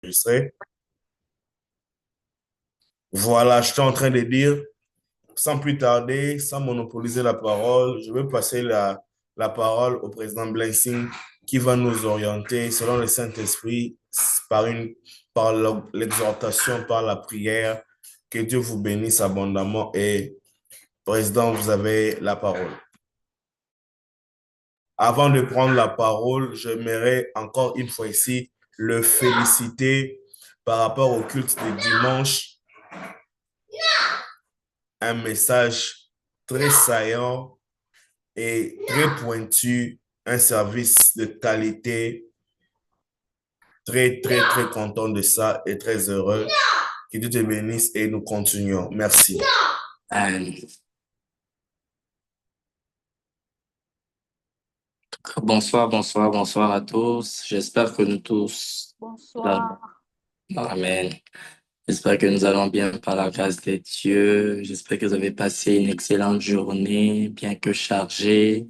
enregistré. Voilà, je suis en train de dire, sans plus tarder, sans monopoliser la parole, je vais passer la parole au président Blessing qui va nous orienter selon le Saint-Esprit par l'exhortation, par la prière. Que Dieu vous bénisse abondamment et président, vous avez la parole. Avant de prendre la parole, j'aimerais encore une fois ici le féliciter par rapport au culte de dimanche. Un message très saillant et très pointu, un service de qualité. Très, très, très content de ça et très heureux. Que Dieu te bénisse et nous continuons. Merci. Bonsoir, bonsoir, bonsoir à tous. J'espère que nous tous. Bonsoir. Amen. J'espère que nous allons bien par la grâce de Dieu. J'espère que vous avez passé une excellente journée, bien que chargée.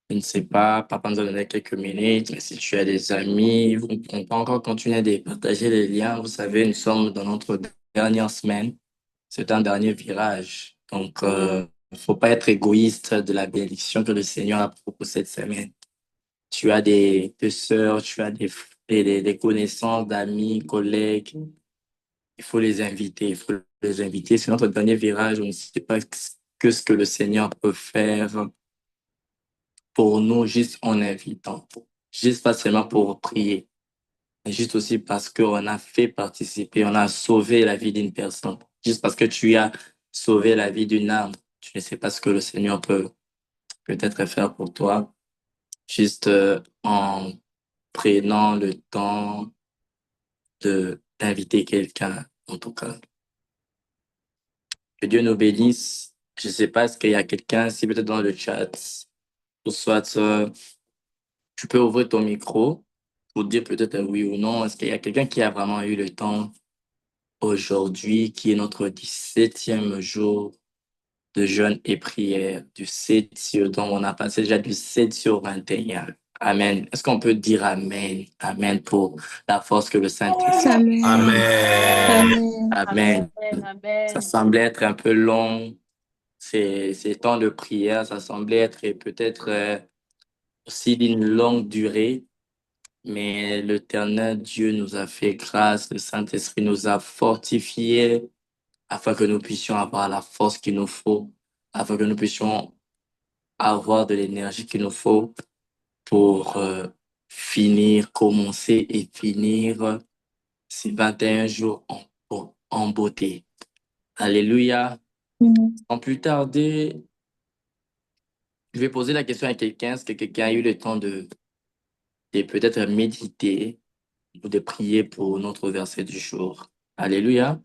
Je ne sais pas, papa nous a donné quelques minutes, mais si tu as des amis, on peut encore continuer de partager les liens. Vous savez, nous sommes dans notre dernière semaine. C'est un dernier virage. Donc, faut pas être égoïste de la bénédiction que le Seigneur a pour cette semaine. Tu as des sœurs, tu as des connaissances, d'amis, collègues. Il faut les inviter, il faut les inviter. C'est notre dernier virage. On ne sait pas ce que le Seigneur peut faire pour nous, juste en invitant. Juste pas seulement pour prier, mais juste aussi parce qu'on a fait participer, on a sauvé la vie d'une personne. Juste parce que tu as sauvé la vie d'une âme, tu ne sais pas ce que le Seigneur peut peut-être faire pour toi. Juste en prenant le temps d'inviter quelqu'un, en tout cas. Que Dieu nous bénisse. Je ne sais pas, est-ce qu'il y a quelqu'un, si peut-être dans le chat, ou soit tu peux ouvrir ton micro pour dire peut-être un oui ou non. Est-ce qu'il y a quelqu'un qui a vraiment eu le temps aujourd'hui, qui est notre 17e jour de jeûne et prière, du 7 sur, donc on a passé déjà du 7 sur 21. Amen. Est-ce qu'on peut dire Amen? Amen pour la force que le Saint-Esprit. Amen. Amen. Ça semblait être un peu long, ces temps de prière, ça semblait être peut-être aussi d'une longue durée, mais l'Éternel Dieu nous a fait grâce, le Saint-Esprit nous a fortifiés afin que nous puissions avoir la force qu'il nous faut, afin que nous puissions avoir de l'énergie qu'il nous faut pour finir, commencer et finir ces 21 jours en beauté. Alléluia. Sans plus tarder, je vais poser la question à quelqu'un. Est-ce que quelqu'un a eu le temps de peut-être méditer ou de prier pour notre verset du jour? Alléluia.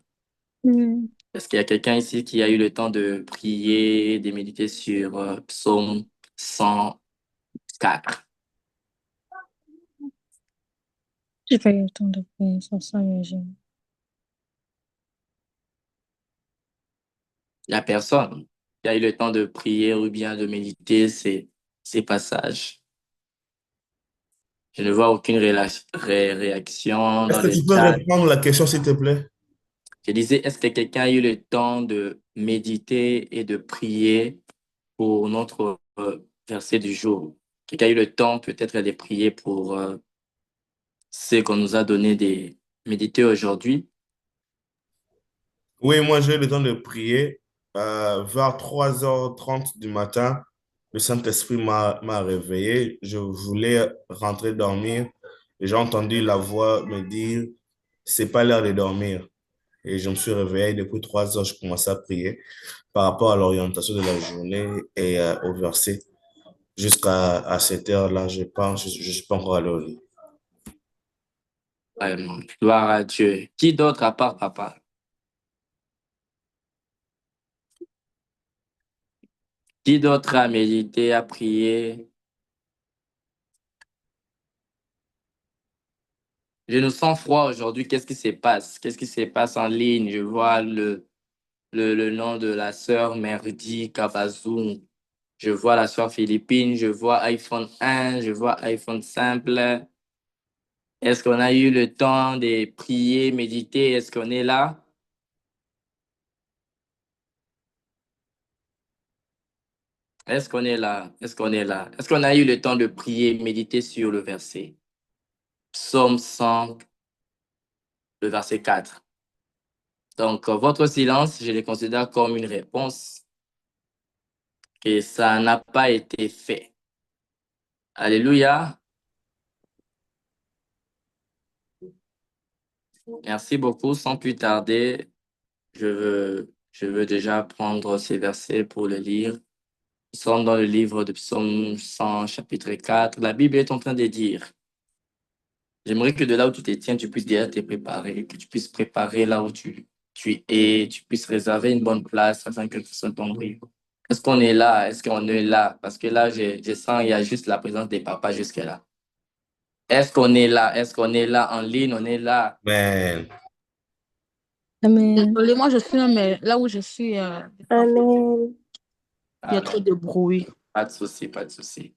Est-ce qu'il y a quelqu'un ici qui a eu le temps de prier, de méditer sur Psaume 104? J'ai pas eu le temps de prier sur ça, mais j'ai... La personne qui a eu le temps de prier ou bien de méditer ces passages. Je ne vois aucune réaction Est-ce dans que le tu peux chat. reprendre la question, s'il te plaît? Je disais, est-ce que quelqu'un a eu le temps de méditer et de prier pour notre verset du jour? Quelqu'un a eu le temps peut-être de prier pour ce qu'on nous a donné de méditer aujourd'hui? Oui, moi j'ai eu le temps de prier. Vers 3h30 du matin, le Saint-Esprit m'a réveillé. Je voulais rentrer dormir et j'ai entendu la voix me dire, c'est pas l'heure de dormir. Et je me suis réveillé. Depuis 3 heures, je commençais à prier par rapport à l'orientation de la journée et au verset. Jusqu'à cette heure-là, je pense, je suis pas encore allé au lit. Vraiment, gloire à Dieu. Qui d'autre à part papa? Qui d'autre a médité, a prié? Je nous sens froid aujourd'hui. Qu'est-ce qui se passe? Qu'est-ce qui se passe en ligne? Je vois le nom de la sœur Merdi Kabazoum. Je vois la sœur Philippine. Je vois iPhone 1. Je vois iPhone simple. Est-ce qu'on a eu le temps de prier, méditer? Est-ce qu'on est là? Est-ce qu'on est là? Est-ce qu'on est là? Est-ce qu'on a eu le temps de prier, méditer sur le verset? Psaume 100, le verset 4. Donc, votre silence, je le considère comme une réponse et ça n'a pas été fait. Alléluia. Merci beaucoup. Sans plus tarder, je veux déjà prendre ces versets pour le lire. Nous sommes dans le livre de Psaume 100, chapitre 4. La Bible est en train de dire, j'aimerais que de là où tu te tiens, tu puisses déjà te préparer, que tu puisses préparer là où tu es, tu puisses réserver une bonne place afin que tu sois tombé. Est-ce qu'on est là? Est-ce qu'on est là? Parce que là, je sens il y a juste la présence des papas jusque-là. Est-ce qu'on est là? Est-ce qu'on est là en ligne? On est là. Amen. Amen. Désolée, moi je suis là, mais là où je suis, Amen. il y a trop de bruit. Pas de souci, pas de souci.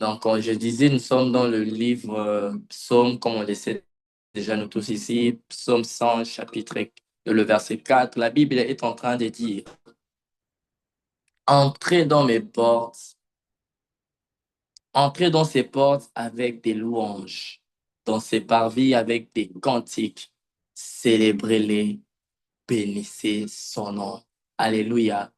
Donc, comme je disais, nous sommes dans le livre Psaume, comme on le sait déjà nous tous ici, Psaume 100, chapitre, le verset 4. La Bible est en train de dire, entrez dans mes portes, entrez dans ses portes avec des louanges, dans ses parvis avec des cantiques, célébrez-les, bénissez son nom. Alléluia.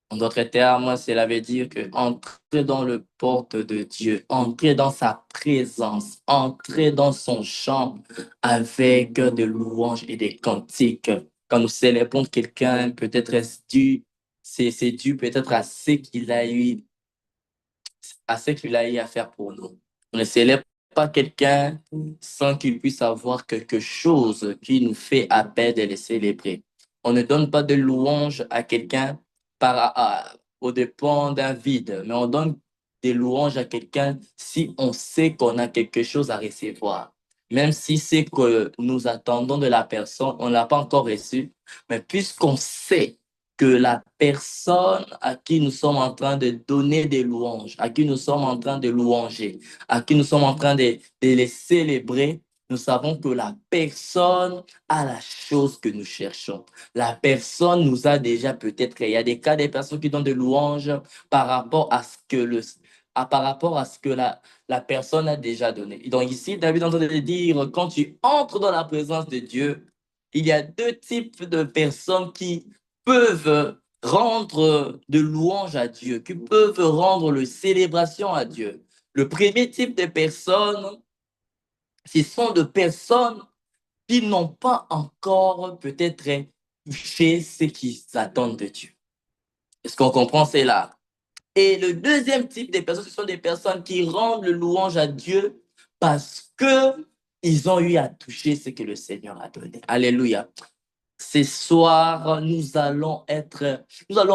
En d'autres termes, cela veut dire que entrer dans le porte de Dieu, entrer dans sa présence, entrer dans son chant avec des louanges et des cantiques. Quand nous célébrons quelqu'un, peut-être est-ce dû, c'est dû peut-être à ce qu'il a eu à faire pour nous. On ne célèbre pas quelqu'un sans qu'il puisse avoir quelque chose qui nous fait appel de le célébrer. On ne donne pas de louange à quelqu'un au dépend d'un vide, mais on donne des louanges à quelqu'un si on sait qu'on a quelque chose à recevoir. Même si c'est que nous attendons de la personne, on ne l'a pas encore reçu, mais puisqu'on sait que la personne à qui nous sommes en train de donner des louanges, à qui nous sommes en train de louanger, à qui nous sommes en train de les célébrer, nous savons que la personne a la chose que nous cherchons. La personne nous a déjà peut-être, il y a des cas des personnes qui donnent des louanges par rapport à ce que la personne a déjà donné. Donc ici, David est en train de dire, quand tu entres dans la présence de Dieu, il y a deux types de personnes qui peuvent rendre de louanges à Dieu, qui peuvent rendre le célébration à Dieu. Le premier type de personnes, ce sont des personnes qui n'ont pas encore peut-être touché ce qu'ils attendent de Dieu. Est-ce qu'on comprend cela? Et le deuxième type de personnes, ce sont des personnes qui rendent le louange à Dieu parce que ils ont eu à toucher ce que le Seigneur a donné. Alléluia. Ce soir, nous allons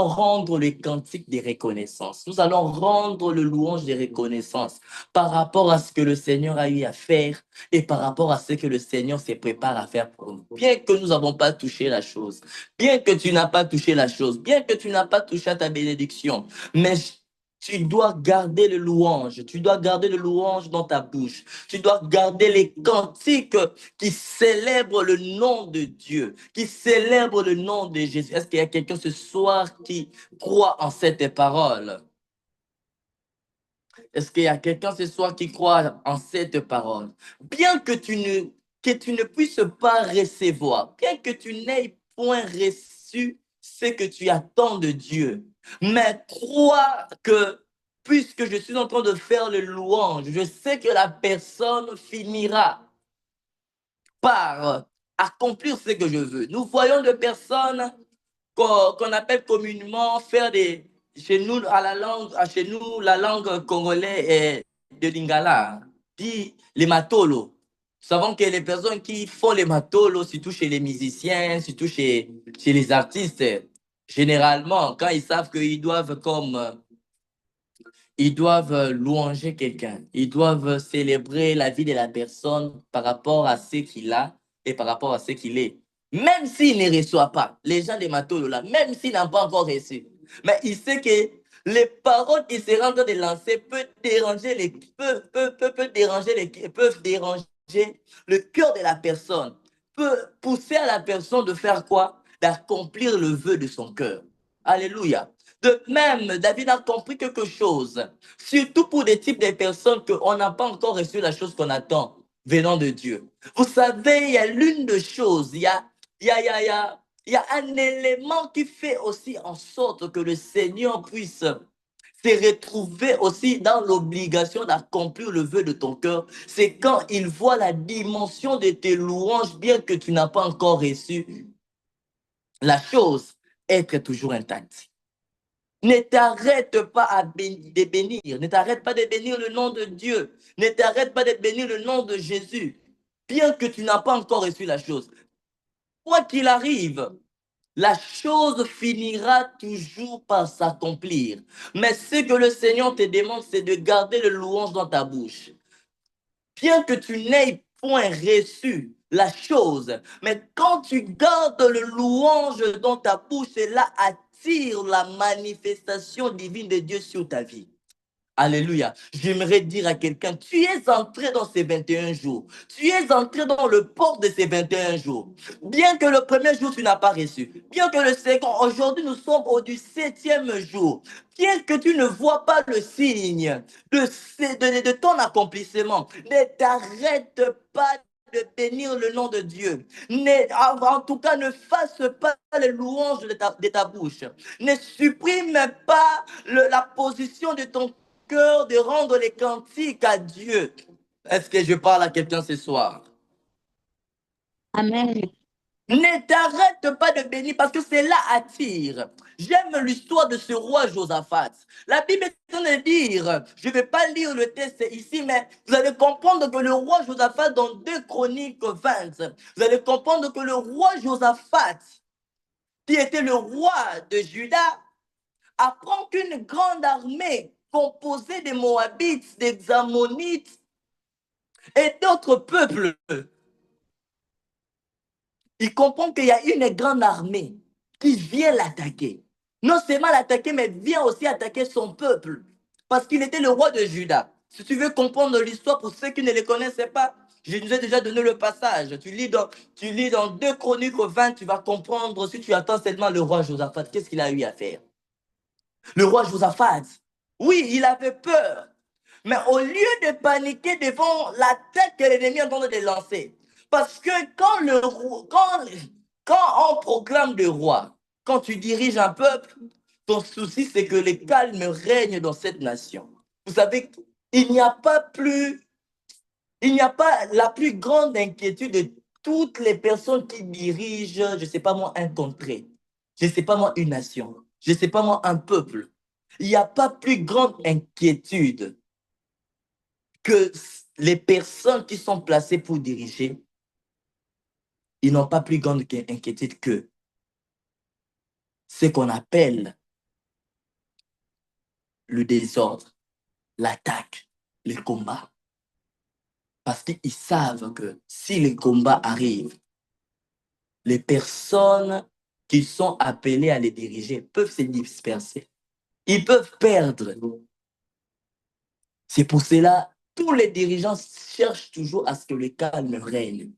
rendre le cantique des reconnaissances. Nous allons rendre le louange des reconnaissances par rapport à ce que le Seigneur a eu à faire et par rapport à ce que le Seigneur se prépare à faire pour nous. Bien que nous n'avons pas touché la chose, bien que tu n'as pas touché la chose, bien que tu n'as pas touché à ta bénédiction, mais tu dois garder le louange, tu dois garder le louange dans ta bouche, tu dois garder les cantiques qui célèbrent le nom de Dieu, qui célèbrent le nom de Jésus. Est-ce qu'il y a quelqu'un ce soir qui croit en cette parole? Est-ce qu'il y a quelqu'un ce soir qui croit en cette parole? Bien que tu ne puisses pas recevoir, bien que tu n'aies point reçu ce que tu attends de Dieu, mais crois que puisque je suis en train de faire le louange, je sais que la personne finira par accomplir ce que je veux. Nous voyons des personnes qu'on appelle communément faire chez nous, chez nous, la langue congolaise est de Lingala, dit les matolos. Nous savons que les personnes qui font les matolos, surtout chez les musiciens, surtout chez les artistes, généralement, quand ils savent qu'ils doivent ils doivent louanger quelqu'un. Ils doivent célébrer la vie de la personne par rapport à ce qu'il a et par rapport à ce qu'il est. Même s'il ne reçoit pas, les gens des Matolo là, même s'ils n'ont pas encore reçu, mais il sait que les paroles qu'il sera en train de lancer peuvent déranger le cœur de la personne, peut pousser à la personne de faire quoi? D'accomplir le vœu de son cœur. Alléluia. De même, David a compris quelque chose, surtout pour des types de personnes qu'on n'a pas encore reçu la chose qu'on attend venant de Dieu. Vous savez, il y a l'une des choses, il y a un élément qui fait aussi en sorte que le Seigneur puisse se retrouver aussi dans l'obligation d'accomplir le vœu de ton cœur, c'est quand il voit la dimension de tes louanges, bien que tu n'as pas encore reçu la chose, être toujours intacte. Ne t'arrête pas de bénir, ne t'arrête pas de bénir le nom de Dieu, ne t'arrête pas de bénir le nom de Jésus, bien que tu n'as pas encore reçu la chose. Quoi qu'il arrive, la chose finira toujours par s'accomplir. Mais ce que le Seigneur te demande, c'est de garder le louange dans ta bouche. Bien que tu n'aies point reçu la chose, mais quand tu gardes le louange dans ta bouche, cela attire la manifestation divine de Dieu sur ta vie. Alléluia. J'aimerais dire à quelqu'un, tu es entré dans ces 21 jours. Tu es entré dans le port de ces 21 jours. Bien que le premier jour, tu n'as pas reçu. Bien que le second, aujourd'hui, nous sommes au du 7e jour. Bien que tu ne vois pas le signe de ton accomplissement, ne t'arrête pas de bénir le nom de Dieu. En tout cas, ne fasse pas les louanges de ta bouche. Ne supprime pas la position de ton cœur de rendre les cantiques à Dieu. Est-ce que je parle à quelqu'un ce soir? Amen. Ne t'arrête pas de bénir parce que cela attire. J'aime l'histoire de ce roi Josaphat. La Bible est en train de dire, je ne vais pas lire le texte ici, mais vous allez comprendre que le roi Josaphat, dans 2 Chroniques 20, vous allez comprendre que le roi Josaphat, qui était le roi de Juda, apprend qu'une grande armée composée des Moabites, des Ammonites et d'autres peuples, il comprend qu'il y a une grande armée qui vient l'attaquer. Non seulement l'attaquer, mais vient aussi attaquer son peuple. Parce qu'il était le roi de Juda. Si tu veux comprendre l'histoire, pour ceux qui ne le connaissaient pas, je nous ai déjà donné le passage. Tu lis dans 2 Chroniques 20, tu vas comprendre si tu attends seulement le roi Josaphat, qu'est-ce qu'il a eu à faire. Le roi Josaphat, oui, il avait peur. Mais au lieu de paniquer devant l'attaque que l'ennemi est en train de lancer, parce que quand on proclame le roi, quand tu diriges un peuple, ton souci, c'est que le calme règne dans cette nation. Vous savez, il n'y a pas la plus grande inquiétude de toutes les personnes qui dirigent, je ne sais pas moi, un contrée, je ne sais pas moi, une nation, je ne sais pas moi, un peuple. Il n'y a pas plus grande inquiétude que les personnes qui sont placées pour diriger, ils n'ont pas plus grande inquiétude que ce qu'on appelle le désordre, l'attaque, le combat. Parce qu'ils savent que si le combat arrive, les personnes qui sont appelées à les diriger peuvent se disperser. Ils peuvent perdre. C'est pour cela que tous les dirigeants cherchent toujours à ce que le calme règne.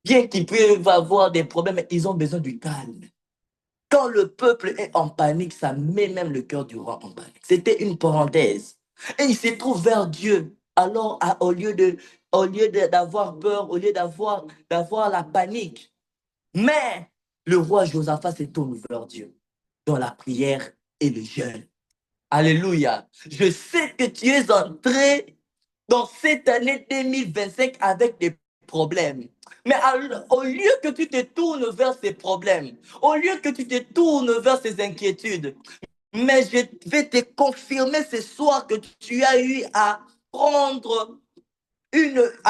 Bien qu'ils peuvent avoir des problèmes, ils ont besoin du calme. Quand le peuple est en panique, ça met même le cœur du roi en panique. C'était une parenthèse. Et il se trouve vers Dieu. Alors, au lieu d'avoir peur, au lieu d'avoir la panique. Mais le roi Josaphat se tourne vers Dieu dans la prière et le jeûne. Alléluia. Je sais que tu es entré dans cette année 2025 avec des problèmes. Mais au lieu que tu te tournes vers ces problèmes, au lieu que tu te tournes vers ces inquiétudes, mais je vais te confirmer ce soir que tu as eu à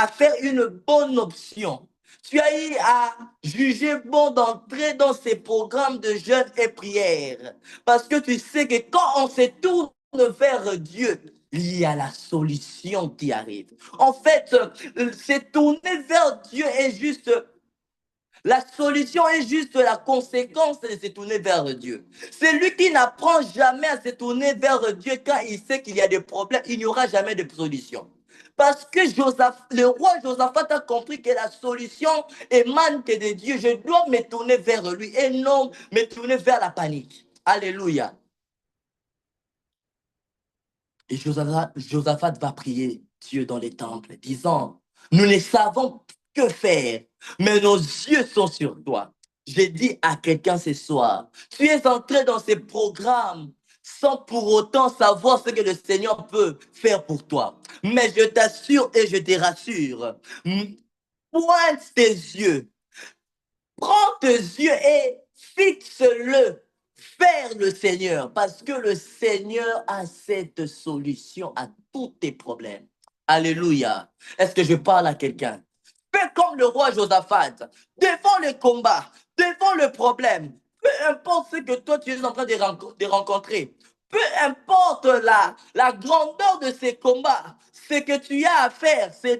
faire une bonne option. Tu as eu à juger bon d'entrer dans ces programmes de jeûne et prière. Parce que tu sais que quand on se tourne vers Dieu, il y a la solution qui arrive. En fait, se tourner vers Dieu est juste, la solution est juste la conséquence de se tourner vers Dieu. Celui qui n'apprend jamais à se tourner vers Dieu quand il sait qu'il y a des problèmes, il n'y aura jamais de solution. Parce que le roi Josaphat a compris que la solution émane que de Dieu. Je dois me tourner vers lui et non me tourner vers la panique. Alléluia. Et Josaphat va prier Dieu dans les temples, disant, nous ne savons que faire, mais nos yeux sont sur toi. J'ai dit à quelqu'un ce soir, tu es entré dans ces programmes sans pour autant savoir ce que le Seigneur peut faire pour toi. Mais je t'assure et je te rassure, pointe tes yeux, prends tes yeux et fixe-le vers le Seigneur, parce que le Seigneur a cette solution à tous tes problèmes. Alléluia. Est-ce que je parle à quelqu'un? Fais comme le roi Josaphat, devant le combat, devant le problème, peu importe ce que toi tu es en train de rencontrer, peu importe la grandeur de ces combats, ce que tu as à faire, c'est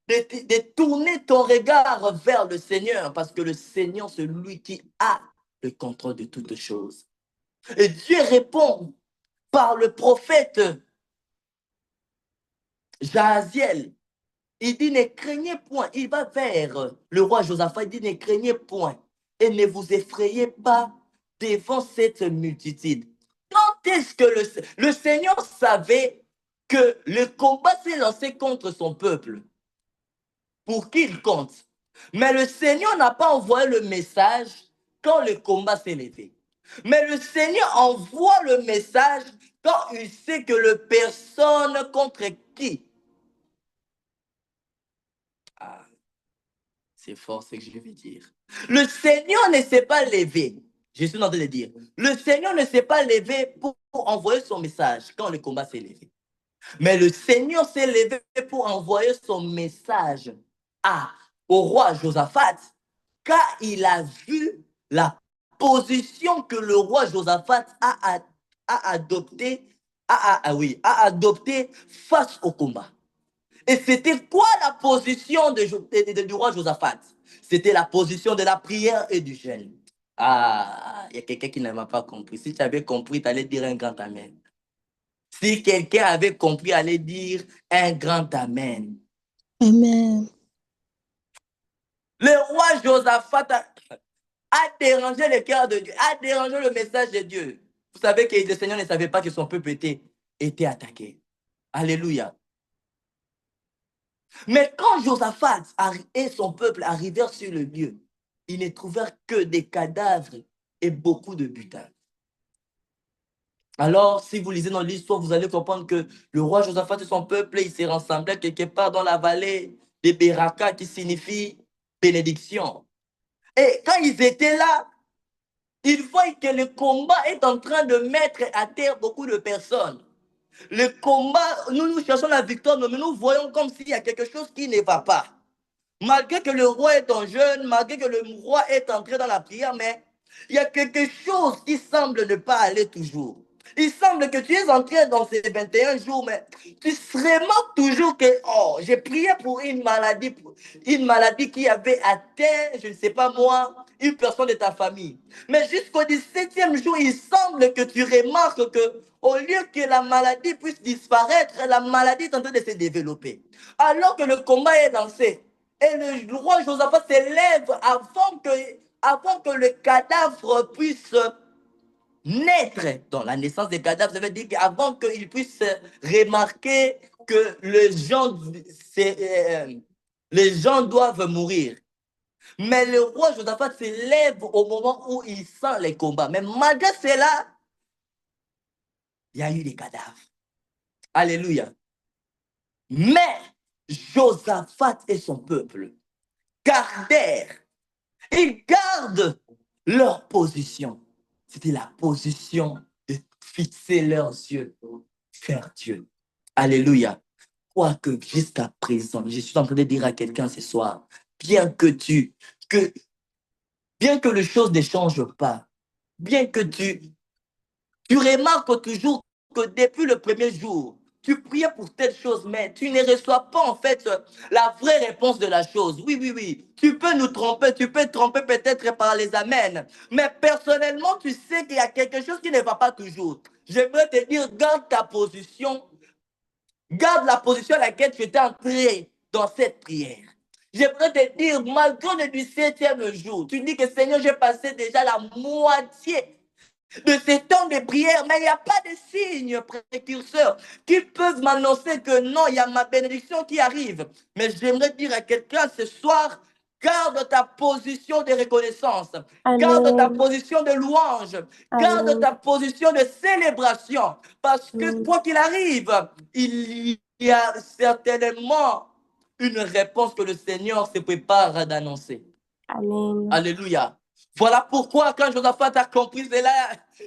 de tourner ton regard vers le Seigneur, parce que le Seigneur, c'est lui qui a le contrôle de toutes choses. Et Dieu répond par le prophète Jahaziel. Il dit, ne craignez point. Il va vers le roi Josaphat, il dit, ne craignez point et ne vous effrayez pas devant cette multitude. Quand est-ce que le Seigneur savait que le combat s'est lancé contre son peuple pour qu'il compte? Mais le Seigneur n'a pas envoyé le message quand le combat s'est levé. Mais le Seigneur envoie le message quand il sait que le personne contre qui. Ah, c'est fort ce que je vais dire. Le Seigneur ne s'est pas levé. Je suis en train de dire. Le Seigneur ne s'est pas levé pour envoyer son message quand le combat s'est levé. Mais le Seigneur s'est levé pour envoyer son message au roi Josaphat, car il a vu la position que le roi Josaphat a adoptée face au combat. Et c'était quoi la position du roi Josaphat? C'était la position de la prière et du jeûne. Ah, il y a quelqu'un qui ne m'a pas compris. Si tu avais compris, tu allais dire un grand amen. Si quelqu'un avait compris, allait dire un grand amen. Amen. Le roi Josaphat a dérangé le cœur de Dieu, a dérangé le message de Dieu. Vous savez que le Seigneur ne savait pas que son peuple était attaqué. Alléluia. Mais quand Josaphat et son peuple arrivèrent sur le lieu, ils ne trouvèrent que des cadavres et beaucoup de butin. Alors, si vous lisez dans l'histoire, vous allez comprendre que le roi Josaphat et son peuple, ils se rassemblaient quelque part dans la vallée de Beraka, qui signifie bénédiction. Et quand ils étaient là, ils voient que le combat est en train de mettre à terre beaucoup de personnes. Le combat, nous cherchons la victoire, mais nous voyons comme s'il y a quelque chose qui ne va pas. Malgré que le roi est en jeûne, malgré que le roi est entré dans la prière, mais il y a quelque chose qui semble ne pas aller toujours. Il semble que tu es entré dans ces 21 jours, mais tu se remarques toujours que, oh, j'ai prié pour une maladie qui avait atteint, je ne sais pas moi, une personne de ta famille. Mais jusqu'au 17e jour, il semble que tu remarques que, au lieu que la maladie puisse disparaître, la maladie est en train de se développer. Alors que le combat est lancé. Et le roi Josaphat s'élève avant que le cadavre puisse naître. Dans la naissance des cadavres, ça veut dire qu'avant qu'il puisse remarquer que les gens doivent mourir. Mais le roi Josaphat s'élève au moment où il sent les combats. Mais malgré cela, il y a eu des cadavres. Alléluia. Mais Josaphat et son peuple ils gardent leur position. C'était la position de fixer leurs yeux vers Dieu. Alléluia. Quoique jusqu'à présent, je suis en train de dire à quelqu'un ce soir, bien que les choses ne changent pas, bien que tu remarques toujours que depuis le premier jour, tu priais pour telle chose, mais tu ne reçois pas en fait la vraie réponse de la chose. Oui, oui, oui. Tu peux nous tromper, tu peux te tromper peut-être par les amens. Mais personnellement, tu sais qu'il y a quelque chose qui ne va pas toujours. J'aimerais te dire, garde ta position Garde la position à laquelle tu étais entré dans cette prière. J'aimerais te dire, malgré le 17e jour, tu dis que Seigneur, j'ai passé déjà la moitié de ces temps de prière, mais il n'y a pas de signes précurseurs qui peuvent m'annoncer que non, il y a ma bénédiction qui arrive. Mais j'aimerais dire à quelqu'un ce soir, garde ta position de reconnaissance, garde ta Amen. position de louange, garde Amen. ta position de célébration, parce que Amen. quoi qu'il arrive, il y a certainement une réponse que le Seigneur se prépare d'annoncer. Amen. Alléluia. Voilà pourquoi quand Josaphat a compris cela,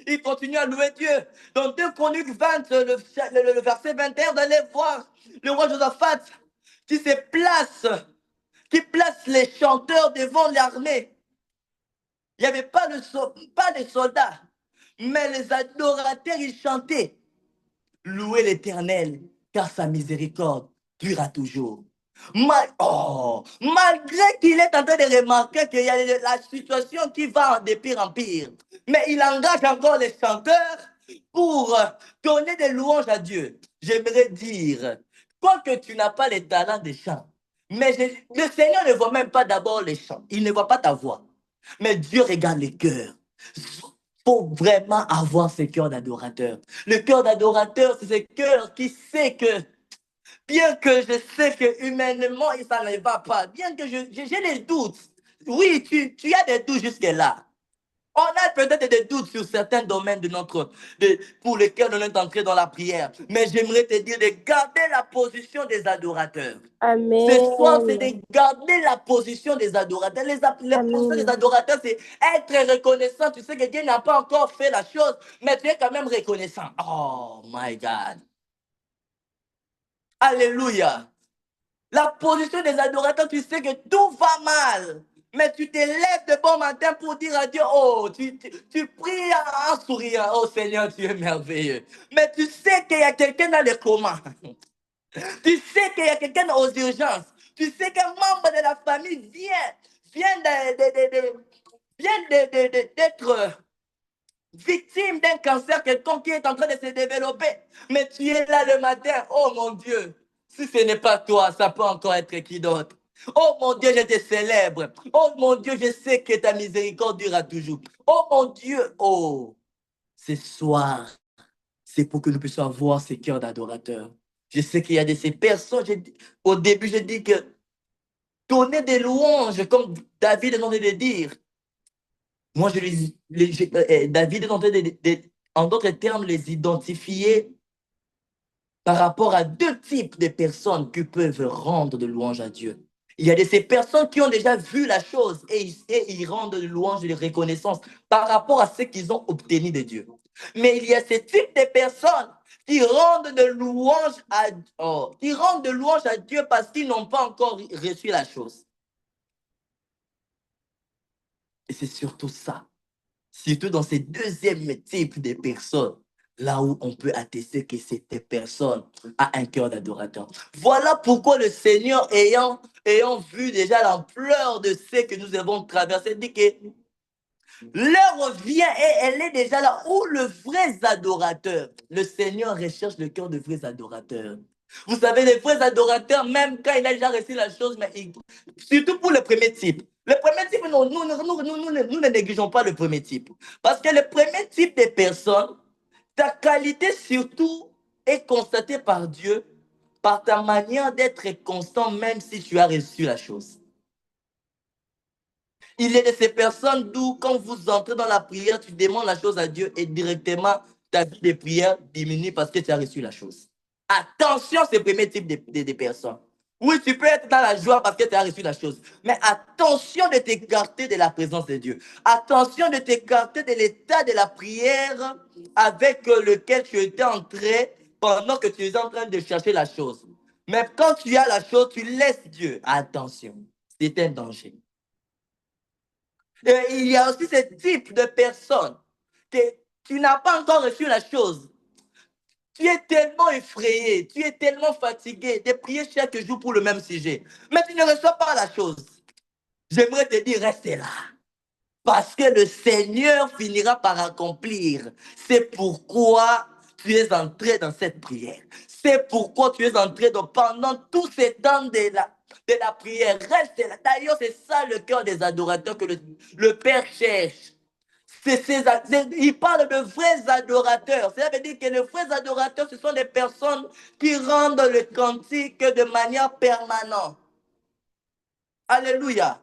il continue à louer Dieu. Dans 2 Chroniques 20, le verset 21, vous allez voir le roi Josaphat qui se place, qui place les chanteurs devant l'armée. Il n'y avait pas de soldats, mais les adorateurs, ils chantaient. Louez l'Éternel, car sa miséricorde durera toujours. Malgré qu'il est en train de remarquer qu'il y a la situation qui va de pire en pire, mais il engage encore les chanteurs pour donner des louanges à Dieu. J'aimerais dire, quoique tu n'as pas les talents des chants, mais le Seigneur ne voit même pas d'abord les chants, il ne voit pas ta voix, mais Dieu regarde les cœurs. Faut vraiment avoir ce cœur d'adorateur. Le cœur d'adorateur, c'est ce cœur qui sait que, bien que je sais que humainement, ça ne va pas, bien que j'ai des doutes. Oui, tu as des doutes jusque-là. On a peut-être des doutes sur certains domaines pour lesquels on est entré dans la prière. Mais j'aimerais te dire de garder la position des adorateurs. Ce soir, c'est Amen. de garder la position des adorateurs. La position des Amen. adorateurs, c'est être reconnaissant. Tu sais que Dieu n'a pas encore fait la chose, mais tu es quand même reconnaissant. Oh my God. Alléluia. La position des adorateurs, tu sais que tout va mal. Mais tu te lèves de bon matin pour dire à Dieu, oh, tu pries en souriant, oh Seigneur, tu es merveilleux. Mais tu sais qu'il y a quelqu'un dans le coma. Tu sais qu'il y a quelqu'un aux urgences. Tu sais qu'un membre de la famille vient d'être victime d'un cancer quelconque qui est en train de se développer. Mais tu es là le matin, oh mon Dieu, si ce n'est pas toi, ça peut encore être qui d'autre. Oh mon Dieu, je te célèbre. Oh mon Dieu, je sais que ta miséricorde durera toujours. Oh mon Dieu, oh, ce soir, c'est pour que nous puissions avoir ce cœurs d'adorateurs. Je sais qu'il y a de ces personnes, au début, je dis que donner des louanges, comme David est en train de dire. Moi, David est en train en d'autres termes, les identifier par rapport à 2 types de personnes qui peuvent rendre de louanges à Dieu. Il y a de ces personnes qui ont déjà vu la chose et ils rendent de louanges et de reconnaissance par rapport à ce qu'ils ont obtenu de Dieu. Mais il y a ce type de personnes qui rendent de louanges à Dieu parce qu'ils n'ont pas encore reçu la chose. Et c'est surtout ça. Surtout dans ces 2e types de personnes, là où on peut attester que cette personne a un cœur d'adorateur. Voilà pourquoi le Seigneur, ayant vu déjà l'ampleur de ce que nous avons traversé, dit que l'heure vient et elle est déjà là où le vrai adorateur, le Seigneur recherche le cœur de vrais adorateurs. Vous savez, les vrais adorateurs, même quand il a déjà reçu la chose, mais surtout pour le premier type. Le premier type, nous ne négligeons pas le premier type. Parce que le premier type de personnes, ta qualité surtout est constatée par Dieu, par ta manière d'être constant, même si tu as reçu la chose. Il y a de ces personnes d'où, quand vous entrez dans la prière, tu demandes la chose à Dieu et directement, ta vie de prière diminue parce que tu as reçu la chose. Attention, c'est le premier type de personnes. Oui, tu peux être dans la joie parce que tu as reçu la chose. Mais attention de t'écarter de la présence de Dieu. Attention de t'écarter de l'état de la prière avec lequel tu étais entré pendant que tu es en train de chercher la chose. Mais quand tu as la chose, tu laisses Dieu. Attention, c'est un danger. Et il y a aussi ce type de personnes que tu n'as pas encore reçu la chose. Tu es tellement effrayé, tu es tellement fatigué de prier chaque jour pour le même sujet. Mais tu ne reçois pas la chose. J'aimerais te dire, reste là. Parce que le Seigneur finira par accomplir. C'est pourquoi tu es entré dans cette prière. C'est pourquoi tu es entré pendant tous ces temps de la prière. Reste là. D'ailleurs, c'est ça le cœur des adorateurs que le Père cherche. Il parle de vrais adorateurs. Cela veut dire que les vrais adorateurs, ce sont des personnes qui rendent le cantique de manière permanente. Alléluia.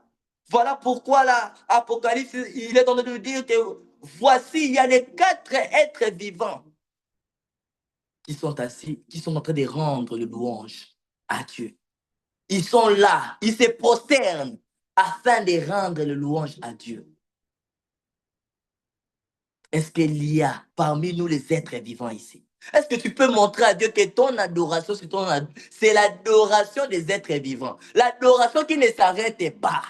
Voilà pourquoi là, Apocalypse, il est en train de dire que voici, il y a les 4 êtres vivants qui sont assis, qui sont en train de rendre le louange à Dieu. Ils sont là, ils se prosternent afin de rendre le louange à Dieu. Est-ce qu'il y a parmi nous les êtres vivants ici? Est-ce que tu peux montrer à Dieu que ton adoration, c'est l'adoration des êtres vivants? L'adoration qui ne s'arrête pas.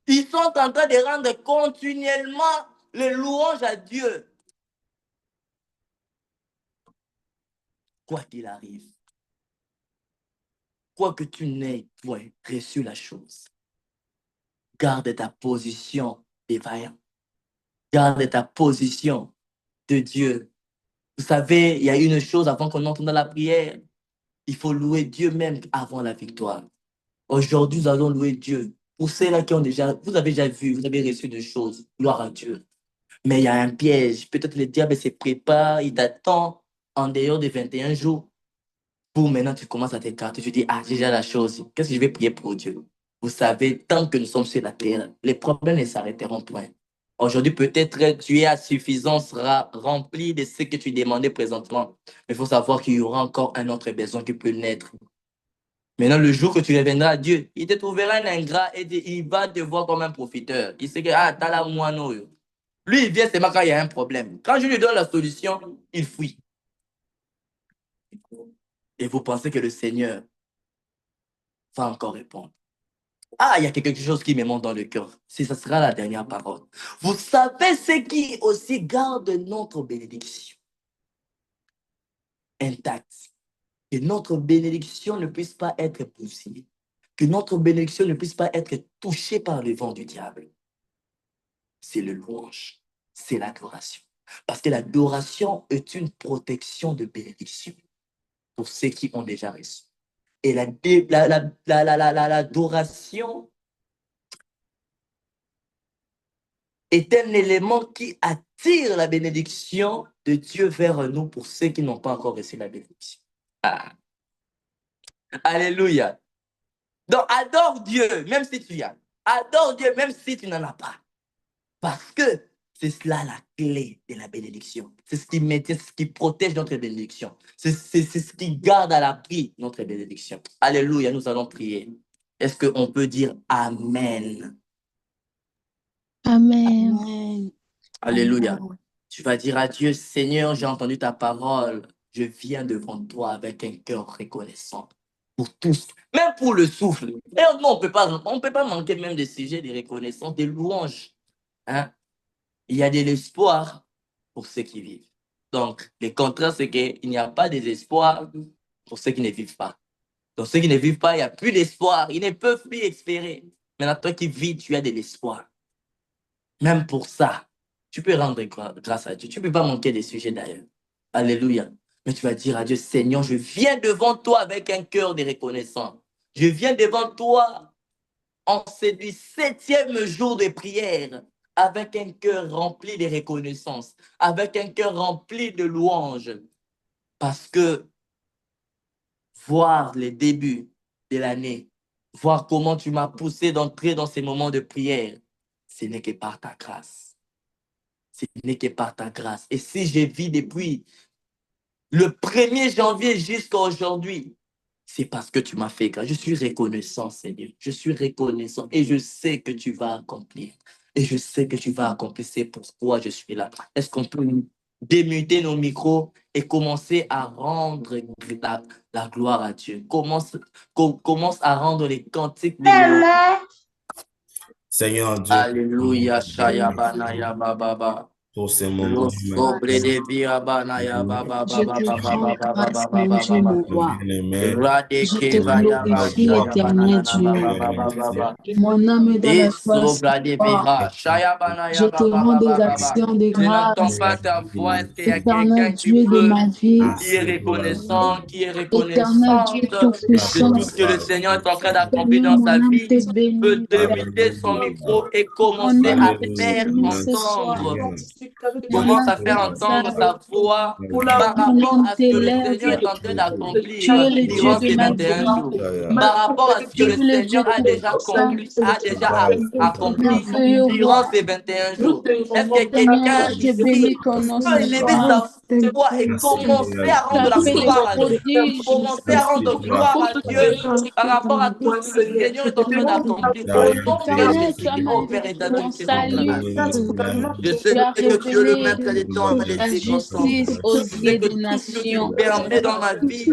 Ils sont en train de rendre continuellement les louanges à Dieu. Quoi qu'il arrive, quoi que tu n'aies point reçu la chose, garde ta position défaillante. Garde ta position de Dieu. Vous savez, il y a une chose avant qu'on entre dans la prière. Il faut louer Dieu même avant la victoire. Aujourd'hui, nous allons louer Dieu. Pour ceux-là qui ont déjà, vous avez déjà vu, vous avez reçu des choses. Gloire à Dieu. Mais il y a un piège. Peut-être le diable se prépare, il t'attend en dehors de 21 jours. Pour maintenant, tu commences à t'écarter. Tu dis, ah, j'ai déjà la chose. Qu'est-ce que je vais prier pour Dieu? Vous savez, tant que nous sommes sur la terre, les problèmes ne s'arrêteront point. Aujourd'hui, peut-être tu es à suffisance rempli de ce que tu demandais présentement. Mais il faut savoir qu'il y aura encore un autre besoin qui peut naître. Maintenant, le jour que tu reviendras à Dieu, il te trouvera un ingrat et il va te voir comme un profiteur. Il sait que, ah, t'as la moineau. Lui, il vient seulement quand il y a un problème. Quand je lui donne la solution, il fuit. Et vous pensez que le Seigneur va encore répondre. Ah, il y a quelque chose qui me monte dans le cœur. Si ça sera la dernière parole. Vous savez ce qui aussi garde notre bénédiction intacte. Que notre bénédiction ne puisse pas être poussée. Que notre bénédiction ne puisse pas être touchée par le vent du diable. C'est le louange. C'est l'adoration. Parce que l'adoration est une protection de bénédiction pour ceux qui ont déjà reçu. Et l'adoration est un élément qui attire la bénédiction de Dieu vers nous pour ceux qui n'ont pas encore reçu la bénédiction. Ah. Alléluia. Donc, adore Dieu, même si tu y as. Adore Dieu, même si tu n'en as pas. Parce que c'est cela la clé de la bénédiction. C'est ce qui protège notre bénédiction. C'est ce qui garde à l'abri notre bénédiction. Alléluia, nous allons prier. Est-ce qu'on peut dire Amen? Amen. Amen. Alléluia. Amen. Tu vas dire à Dieu, Seigneur, j'ai entendu ta parole. Je viens devant toi avec un cœur reconnaissant pour tous, même pour le souffle. Et nous, on ne peut pas manquer même des sujets de reconnaissance, des louanges. Hein? Il y a de l'espoir pour ceux qui vivent. Donc, le contraire, c'est qu'il n'y a pas d'espoir pour ceux qui ne vivent pas. Donc, ceux qui ne vivent pas, il n'y a plus d'espoir. Ils ne peuvent plus espérer. Maintenant, toi qui vis, tu as de l'espoir. Même pour ça, tu peux rendre grâce à Dieu. Tu ne peux pas manquer des sujets d'ailleurs. Alléluia. Mais tu vas dire à Dieu, Seigneur, je viens devant toi avec un cœur de reconnaissance. Je viens devant toi en ce 7e jour de prière avec un cœur rempli de reconnaissance, avec un cœur rempli de louanges. Parce que voir les débuts de l'année, voir comment tu m'as poussé d'entrer dans ces moments de prière, ce n'est que par ta grâce. Ce n'est que par ta grâce. Et si je vis depuis le 1er janvier jusqu'à aujourd'hui, c'est parce que tu m'as fait grâce. Je suis reconnaissant, Seigneur. Je suis reconnaissant et je sais que tu vas accomplir. Et je sais que tu vas accomplir. C'est pourquoi je suis là. Est-ce qu'on peut démuter nos micros et commencer à rendre la gloire à Dieu? Commence à rendre les cantiques de louange. Seigneur Dieu, Alléluia, Shaya Banaya Baba. pour ce moment Je maintenant. te rends grâce, mon Dieu, mon roi. Je te glorifie, éternel Dieu. Mon âme est dans la joie, Seigneur. Je te rends des actions de Je n'entends grâce, pas ta voix. Est-ce qu'il y a éternel quelqu'un Dieu de ma vie, qui est reconnaissant, qui est éternel reconnaissante Dieu de tout-puissant. tout ce que le Seigneur est en train d'accomplir Seigneur, dans mon sa âme vie? te Peut bénit. démuter son micro et Mon commencer âme à te faire bénit ce soir. entendre. Mon Commence âme à faire entendre t'exalte. sa voix par Mon rapport âme à ce que le Seigneur t'élève. est en train Tu d'accomplir es le Dieu durant de ces ma 21 vie. jours. Par rapport à ce Tu que es le le Dieu Seigneur a déjà tout-puissant. accompli, accompli Merveilleux durant roi. ces 21 jours. Est-ce que Seigneur, quelqu'un je bénis ici ton nom peut ce élever soir. sa voix et commencer à Tu rendre as la fait des gloire à Dieu? prodiges. Commencer à rendre gloire à Dieu par rapport à tout ce que le Seigneur est en train d'accomplir. Au nom de Éternel, tu Jésus, as dis, oh Père manifesté ton éternel qui est en salut. grâce. Je sais Tu as que tu es le révélé maître des temps et des ta circonstances. justice aux Je sais yeux que des tout ce que tu nations. permets dans ma vie,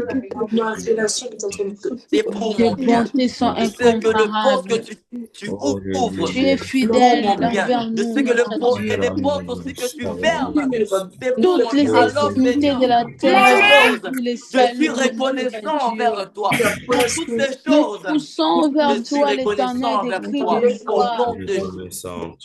c'est pour Tes mon bien. bontés sont Je sais que le porte que incomparables. tu ouvres, Tu es c'est pour fidèle mon bien. envers Je nous, sais que notre et les Dieu. portes aussi que tu fermes, c'est pour Toutes mon bien. les Alors extrémités Seigneur, de la pour toutes terre ces crient choses, pour le je suis salut de notre reconnaissant Dieu. envers toi. Pour toutes ces Nous choses, poussons je vers suis toi, l'Éternel, reconnaissant des envers cris toi. de joie.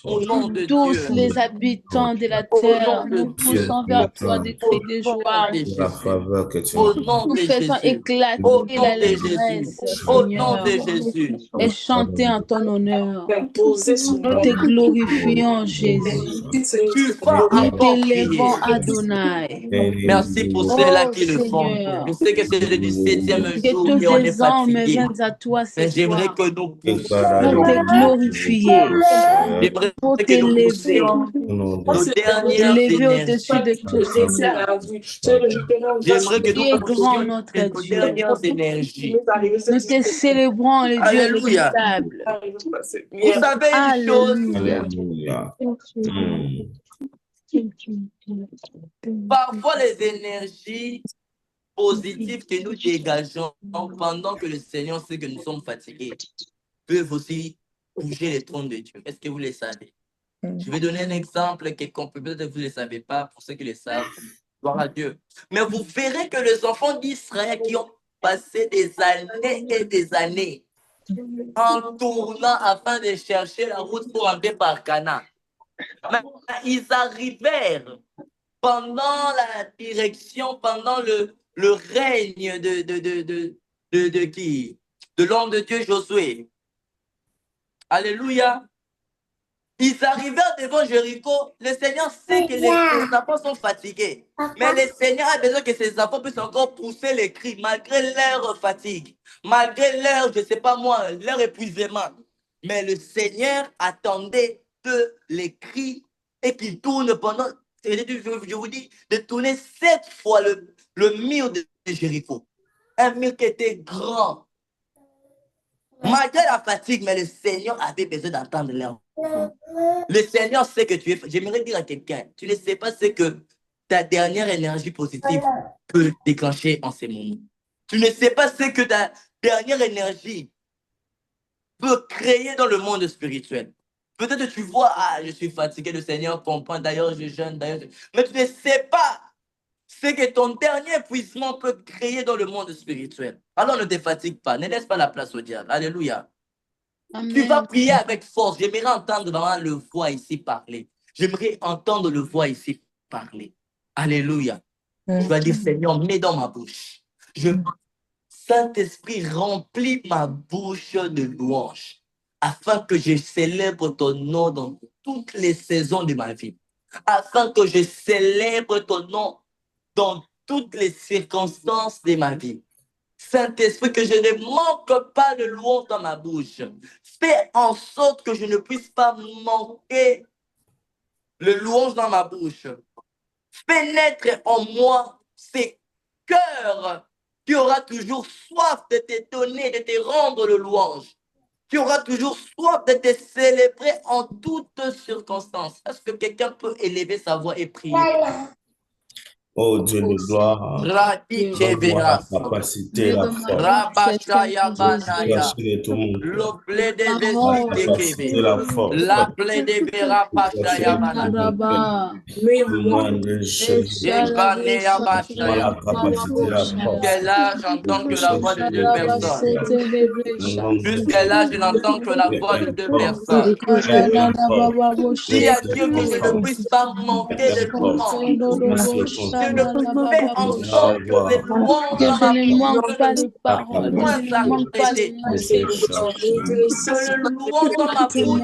Au nom de Tous Dieu, les habitants de la au nom terre, de nous Dieu, poussons vers toi des cris de au nom joie. de la Jésus, faveur que tu au m'as nom Nous de faisons Jésus, au éclater nom de Jésus, l'allégresse, au nom de Seigneur, Jésus. et chanter en ton honneur. Nous te accordé. glorifions, Jésus. Tu vas Nous encore crier. t'élèvons, Adonai. Merci pour ceux-là Oh qui le font. Je Seigneur, sais que c'est le 17e que jour tous et on est les hommes fatigué. viennent à toi ce Mais j'aimerais soir que nous pour poussions. te glorifier, J'aimerais pour que nous t'élever, poussions nos dernières t'élever au-dessus énergies. de tout, Seigneur. J'aimerais que Tu nous es grand, poussions notre nos Dieu. dernières énergies. Nous te célébrons, le Dieu Alléluia. redoutable. Vous savez une chose, Alléluia. Alléluia. parfois les énergies positives que nous dégageons pendant que le Seigneur sait que nous sommes fatigués peuvent aussi bouger les trônes de Dieu. Est-ce que vous le savez? Je vais donner un exemple, quelqu'un peut-être que vous ne le savez pas, pour ceux qui le savent, gloire à Dieu. Mais vous verrez que les enfants d'Israël qui ont passé des années et des années en tournant afin de chercher la route pour entrer par Cana, mais ils arrivèrent pendant la direction, pendant le règne de qui? De l'homme de Dieu Josué. Alléluia. Ils arrivèrent devant Jéricho. Le Seigneur sait que les enfants sont fatigués. Mais le Seigneur a besoin que ses enfants puissent encore pousser les cris malgré leur fatigue, malgré leur, je ne sais pas moi, leur épuisement. Mais le Seigneur attendait que les cris et qu'ils tournent pendant, je vous dis, de tourner 7 fois le mur de Jéricho. Un mur qui était grand. Malgré la fatigue, mais le Seigneur avait besoin d'entendre leur. Le Seigneur sait que tu es. J'aimerais dire à quelqu'un, tu ne sais pas ce que ta dernière énergie positive peut déclencher en ces moments. Tu ne sais pas ce que ta dernière énergie peut créer dans le monde spirituel. Peut-être que tu vois, ah, je suis fatigué, le Seigneur comprend, d'ailleurs je jeûne, d'ailleurs. Mais tu ne sais pas ce que ton dernier épuisement peut créer dans le monde spirituel. Alors ne te fatigue pas, ne laisse pas la place au diable. Alléluia. Tu vas Amen. prier avec force. J'aimerais entendre vraiment le voix ici parler. J'aimerais entendre le voix ici parler. Alléluia. Je vais dire, Seigneur, mets dans ma bouche. Saint-Esprit, remplis ma bouche de louanges, afin que je célèbre ton nom dans toutes les saisons de ma vie. Afin que je célèbre ton nom dans toutes les circonstances de ma vie. Saint-Esprit, que je ne manque pas de louange dans ma bouche. Fais en sorte que je ne puisse pas manquer le louange dans ma bouche. Fais naître en moi ces cœurs qui aura toujours soif de te donner, de te rendre le louange. Qui aura toujours soif de te célébrer en toutes circonstances. Est-ce que quelqu'un peut élever sa voix et prier? Oh Dieu de gloire, donne-moi la capacité, la force, la capacité de tout mon cœur, la capacité, la force, la capacité de tout mon cœur. Au nom de Jésus, donne-moi la capacité, la force, Jusqu'à là, j'entends que la voix de deux personnes. Jusqu'à là, je n'entends que la voix de deux personnes. Dis à Dieu que je ne puisse pas manquer de louanges. Je ne fais en sorte que les louanges dans ma bouche ne point s'arrêter. Que le louange dans ma bouche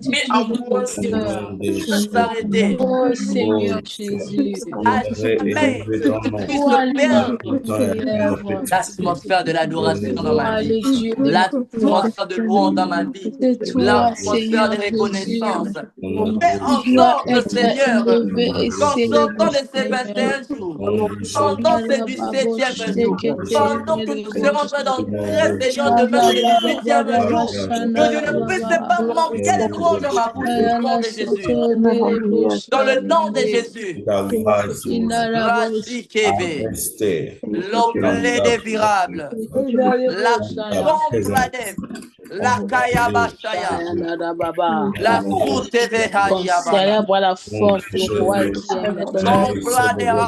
mais en point s'arrêter. Oh Seigneur Jésus, À jamais, je puisse perdre l'atmosphère de l'adoration dans ma vie, l'atmosphère de louange dans ma vie, l'atmosphère de reconnaissance. Fais en sorte, Seigneur, qu'en sortant de ces 21 jours, pendant ces 17e jour, pendant que nous serons en train d'entrer, Seigneur, demain dans les 18e jour, que je ne puisse pas manquer les louanges dans ma bouche, au nom de Jésus. Dans le nom de Jésus. L'oblé dévirable, la compradef, la kayabashaya, la soutevehaya, la force, le roi qui est compradef,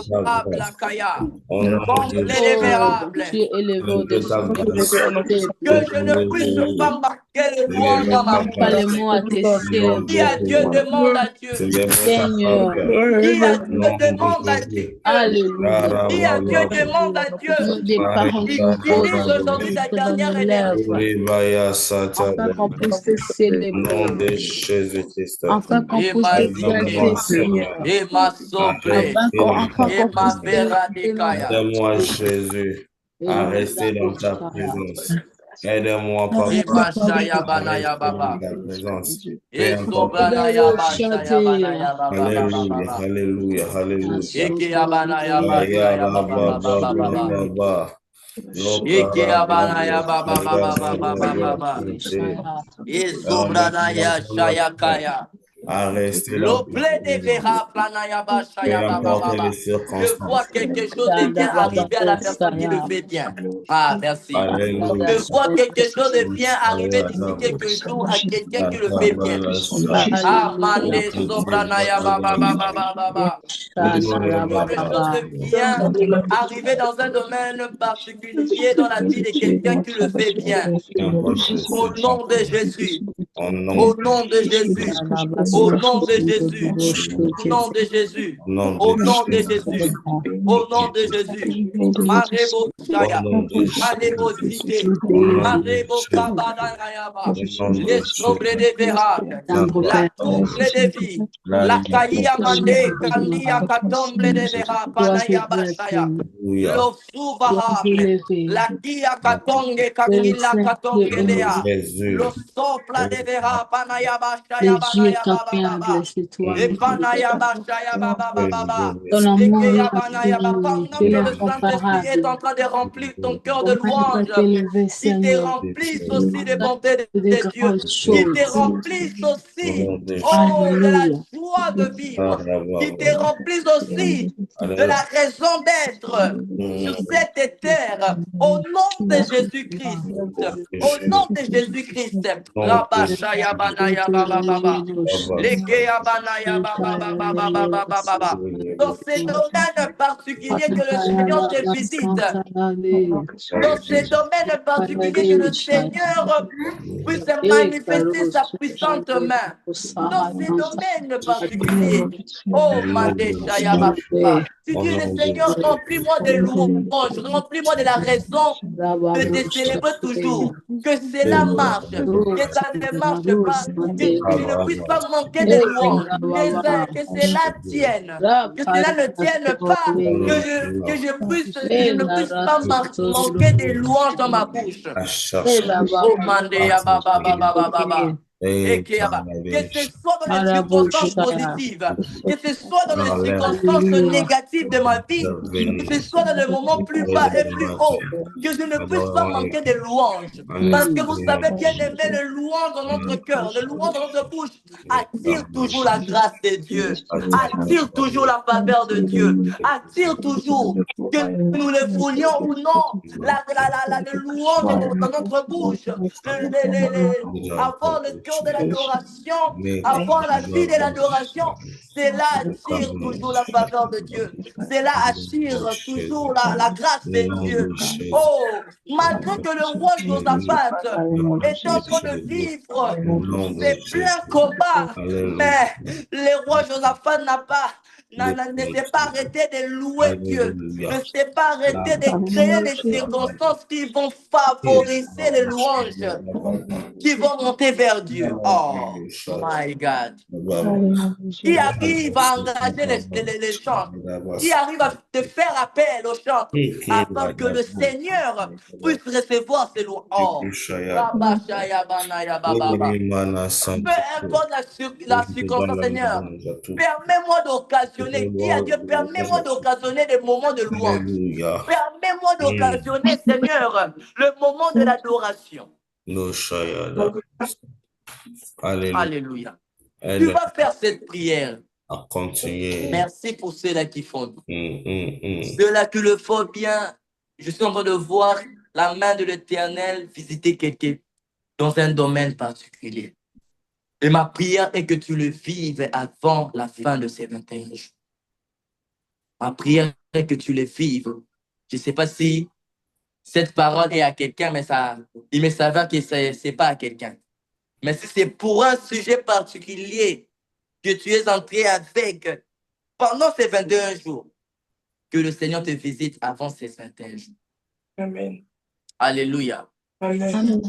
la kaya, complet dévirable, tu es élevé au-dessus que je ne puisse pas marquer le louange dans ma bouche. Dis à Dieu, demande à Dieu. Seigneur, Dis à Dieu, demande à Dieu. Alléluia. Dis à Dieu, demande à Dieu. Utilise aujourd'hui ta dernière énergie. Afin qu'on puisse te célébrer. Nom de Jésus-Christ. Afin qu'on puisse te célébrer, Seigneur. Et ma soplée. Et ma véradicaya. Aide-moi, Jésus, à rester dans ta présence. Aide-moi, Papa, Et ma shaya banaya baba. Et sobranaya bashaya banaya baba. Alléluia, alléluia, alléluia. Et qui abanaya bashaya baba baba. Eke abanaya baba baba baba. Et sobranaya shaya kaya. Le blé de Vera Planaya Bashaya Baba. Je vois quelque chose de bien arriver à la personne qui le fait bien. Ah, merci. Je vois quelque chose de bien arriver d'ici quelques jours à quelqu'un qui le fait bien. Ah, Mande Sobranaya Baba Baba Baba. Quelque chose de bien arriver dans un domaine particulier dans la vie de quelqu'un qui le fait bien. Au nom de Jésus. Au nom de Jésus. Au nom de Jésus, au nom de Jésus, au nom de Jésus, au nom de Jésus, Marebo Shaya, Marebo Cité, Marebo Kabadanayaba, les sobres de Vérac, la touple de vie, la Kaïa Mande, Kandia Katomble de Vérac, Panayaba Shaya, le Souvahable, la Kia Katonge, Kakila Katongelea, le Sopla de Vérac, Panayaba Shaya, c'est toi. Et Panaya Bashaya Baba Baba. Dans l'amour, pendant que le Saint-Esprit est en train de remplir ton cœur de louange, il te remplisse aussi de bonté de Dieu. Il te remplisse aussi de la joie de vivre. Il te remplisse aussi de la raison d'être sur cette terre. Au nom de Jésus-Christ. Au nom de Jésus-Christ. Rabashaya Banaya Baba Baba. Dans ces domaines particuliers que le Seigneur te visite, dans ces domaines particuliers que le Seigneur puisse manifester sa puissante main, dans ces domaines particuliers, oh Mandeshaya Baba, tu dis le Seigneur, remplis-moi de louanges, remplis-moi de la raison de te célébrer toujours, que cela marche, que ça ne marche pas, que tu ne puisses pas manquer de louanges, que cela tienne, que cela ne tienne pas, que je ne puisse pas manquer de louanges dans ma bouche. Oh Mandeshaya Baba Baba Baba. Et Que ce soit dans les circonstances positives, que ce soit dans les circonstances négatives de ma vie, que ce soit dans les moments plus bas et plus hauts, que je ne puisse pas manquer de louanges. Parce que vous savez bien aimer le louange dans notre cœur, le louange dans notre bouche attire toujours la grâce de Dieu, attire toujours la faveur de Dieu, attire toujours, que nous le voulions ou non, le louange dans notre bouche, avoir le cœur de l'adoration, avoir la vie de l'adoration, cela attire toujours la faveur de Dieu. Cela attire toujours la grâce de Dieu. Oh, malgré que le roi Josaphat était en train de vivre des pleins combats, mais le roi Josaphat ne s'est pas arrêté de louer Dieu, ne s'est pas arrêté de créer des circonstances qui vont favoriser les louanges, qui vont monter vers Dieu. Oh my God. Qui arrive à engager les chants, qui arrive à te faire appel aux chants, afin que le Seigneur puisse recevoir ses louanges. Oh, peu importe la circonstance, Seigneur, permets-moi d'occasionner, dis à Dieu, permets-moi d'occasionner des moments de louange. Permets-moi d'occasionner, Seigneur, le moment de l'adoration. Alléluia. Tu vas faire cette prière. À continuer. Merci pour ceux-là qui font. Ceux-là qui le font bien. Je suis en train de voir la main de l'Éternel visiter quelqu'un dans un domaine particulier. Et ma prière est que tu le vives avant la fin de ces 21 jours. Ma prière est que tu le vives. Je ne sais pas si cette parole est à quelqu'un, mais il me s'avère que ce n'est pas à quelqu'un. Mais si c'est pour un sujet particulier que tu es entré avec pendant ces 21 jours, que le Seigneur te visite avant ces 21 jours. Amen. Alléluia. Amen.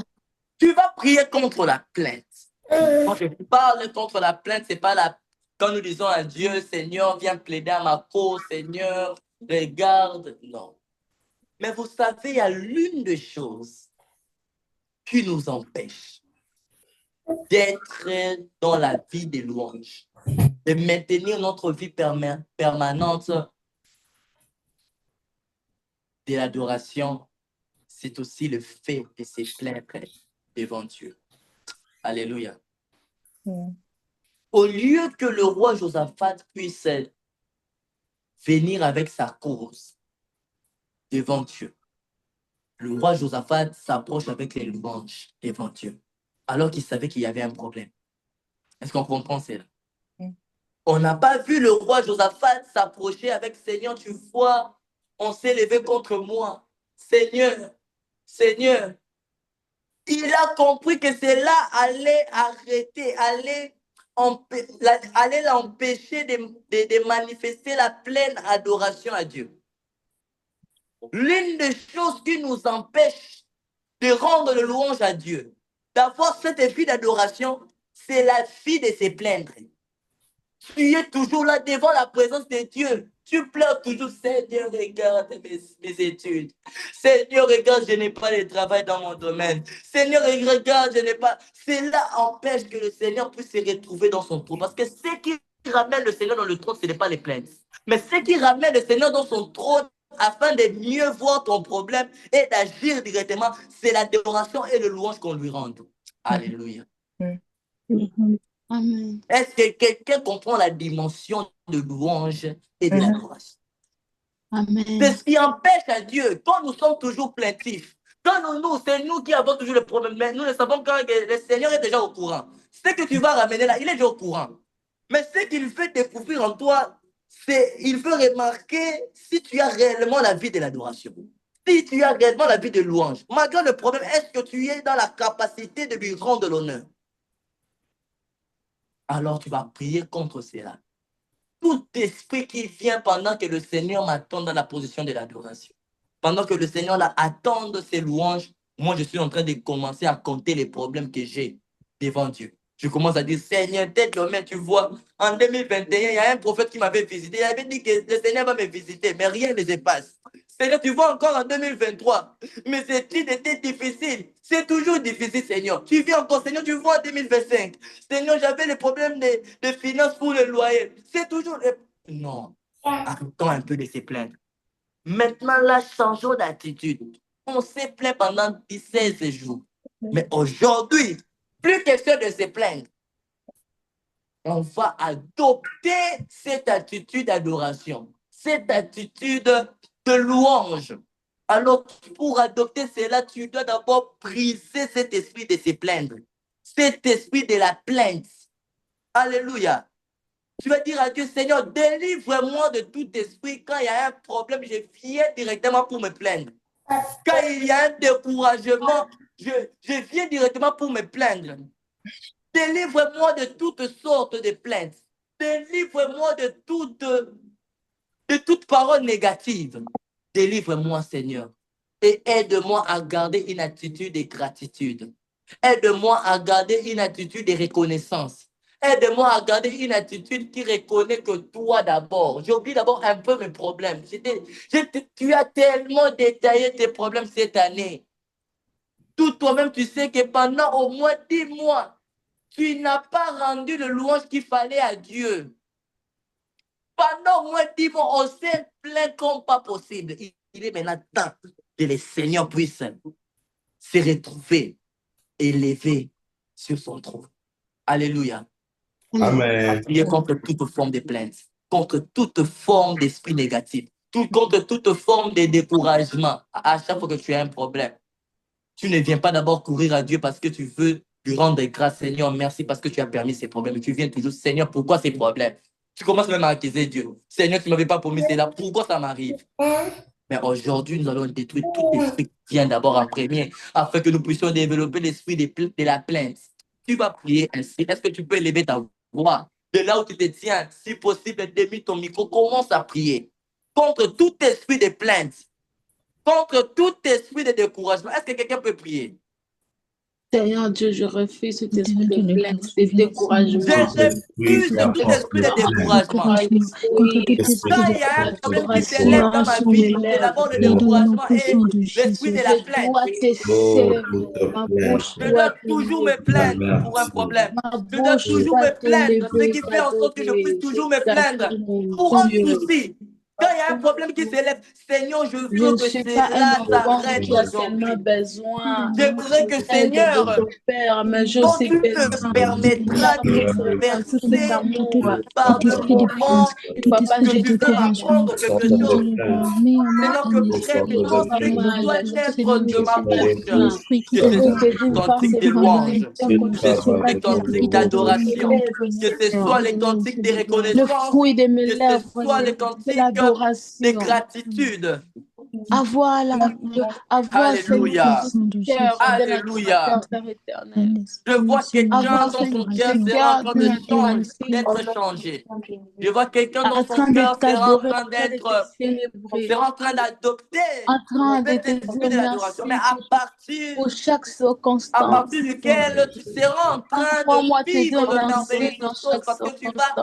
Tu vas prier contre la plainte. Quand je parle contre la plainte, c'est pas quand nous disons à Dieu, Seigneur, viens plaider à ma cause, Seigneur, regarde. Non. Mais vous savez, il y a l'une des choses qui nous empêche d'être dans la vie des louanges, de maintenir notre vie permanente de l'adoration, c'est aussi le fait de se plaindre devant Dieu. Alléluia. Au lieu que le roi Josaphat puisse venir avec sa cause devant Dieu, le roi Josaphat s'approche avec les louanges devant Dieu, alors qu'il savait qu'il y avait un problème. Est-ce qu'on comprend cela? On n'a pas vu le roi Josaphat s'approcher avec Seigneur, tu vois, on s'est levé contre moi. Seigneur, Seigneur. Il a compris que cela allait arrêter, allait l'empêcher de manifester la pleine adoration à Dieu. L'une des choses qui nous empêche de rendre le louange à Dieu, d'avoir cette vie d'adoration, c'est la vie de se plaindre. Tu es toujours là devant la présence de Dieu. Tu pleures toujours, Seigneur, regarde mes études. Seigneur, regarde, je n'ai pas de travail dans mon domaine. Seigneur, regarde, je n'ai pas... Cela empêche que le Seigneur puisse se retrouver dans son trône. Parce que ce qui ramène le Seigneur dans le trône, ce n'est pas les plaintes. Mais ce qui ramène le Seigneur dans son trône, afin de mieux voir ton problème et d'agir directement, c'est l'adoration et le louange qu'on lui rend. Alléluia. Amen. Est-ce que quelqu'un comprend la dimension de louange et de l'adoration? Amen. C'est ce qui empêche à Dieu, quand nous sommes toujours plaintifs, quand c'est nous qui avons toujours le problème, mais nous ne savons que le Seigneur est déjà au courant. Ce que tu vas ramener là, il est déjà au courant. Mais ce qu'il fait découvrir en toi, c'est il veut remarquer si tu as réellement la vie de l'adoration. Si tu as réellement la vie de louange. Malgré le problème, est-ce que tu es dans la capacité de lui rendre l'honneur? Alors tu vas prier contre cela. Tout esprit qui vient pendant que le Seigneur m'attend dans la position de l'adoration, pendant que le Seigneur attend ses louanges, moi je suis en train de commencer à compter les problèmes que j'ai devant Dieu. Je commence à dire, Seigneur, tête le main, tu vois, en 2021, il y a un prophète qui m'avait visité, il avait dit que le Seigneur va me visiter, mais rien ne se passe. Seigneur, tu vois encore en 2023. Mes études étaient difficiles. C'est toujours difficile, Seigneur. Tu viens encore, Seigneur, tu vois en 2025. Seigneur, j'avais les problèmes de finances pour le loyer. C'est toujours... Non. Arrêtons un peu de se plaindre. Maintenant, là, changeons d'attitude. On s'est plaint pendant 16 jours. Mais aujourd'hui, plus question de se plaindre. On va adopter cette attitude d'adoration, cette attitude de louange. Alors, pour adopter cela, tu dois d'abord briser cet esprit de se plaindre, cet esprit de la plainte. Alléluia. Tu vas dire à Dieu, Seigneur, délivre-moi de tout esprit. Quand il y a un problème, je viens directement pour me plaindre. Quand il y a un découragement, je viens directement pour me plaindre. Délivre-moi de toutes sortes de plaintes. Délivre-moi de toute parole négative. Délivre-moi, Seigneur. Et aide-moi à garder une attitude de gratitude. Aide-moi à garder une attitude de reconnaissance. Aide-moi à garder une attitude qui reconnaît que toi d'abord. J'oublie d'abord un peu mes problèmes. Tu as tellement détaillé tes problèmes cette année. Tout toi-même, tu sais que pendant au moins 10 mois, tu n'as pas rendu le louange qu'il fallait à Dieu. Pendant au moins 10 mois, on s'est plaint comme pas possible. Il est maintenant temps que le Seigneur puisse se retrouver élevé sur son trône. Alléluia. Amen. Priez contre toute forme de plainte, contre toute forme d'esprit négatif, contre toute forme de découragement. À chaque fois que tu as un problème, tu ne viens pas d'abord courir à Dieu parce que tu veux lui rendre des grâces. Seigneur, merci parce que tu as permis ces problèmes. Tu viens toujours, Seigneur, pourquoi ces problèmes? Tu commences même à accuser Dieu. Seigneur, tu ne m'avais pas promis cela. Pourquoi ça m'arrive? Mais aujourd'hui, nous allons détruire tout esprit qui vient d'abord en premier, afin que nous puissions développer l'esprit de la plainte. Tu vas prier ainsi. Est-ce que tu peux élever ta voix de là où tu te tiens? Si possible, démie ton micro. Commence à prier contre tout esprit de plainte, contre tout esprit de découragement. Est-ce que quelqu'un peut prier? Seigneur Dieu, je refuse cet esprit de plainte, de découragement. Je refuse tout esprit de découragement. Quand il y a un problème qui s'élève dans ma vie, c'est d'abord le découragement et l'esprit de la plainte. Je dois toujours me plaindre pour un problème. Je dois toujours me plaindre, ce qui fait en sorte que je puisse toujours me plaindre pour un souci. Quand il y a un problème qui s'élève, Seigneur, je veux que cela s'arrête aujourd'hui. J'aimerais que, Seigneur, quand tu me permettras de traverser par des moments que tu veux apprendre quelque chose. Seigneur, que près de cantique doit naître de ma bouche. Que ce soit les cantiques de louange, que ce soit les cantiques d'adoration, que ce soit les cantiques de reconnaissance, que ce soit les cantiques de gratitude. Alléluia. Alléluia. Je vois quelqu'un dans son cœur sera en train de changer, d'être changé. Je vois quelqu'un dans son cœur sera en train sera en train d'adopter cet esprit de l'adoration, mais à partir duquel tu seras en train de vivre de merveilleuses choses parce que tu vas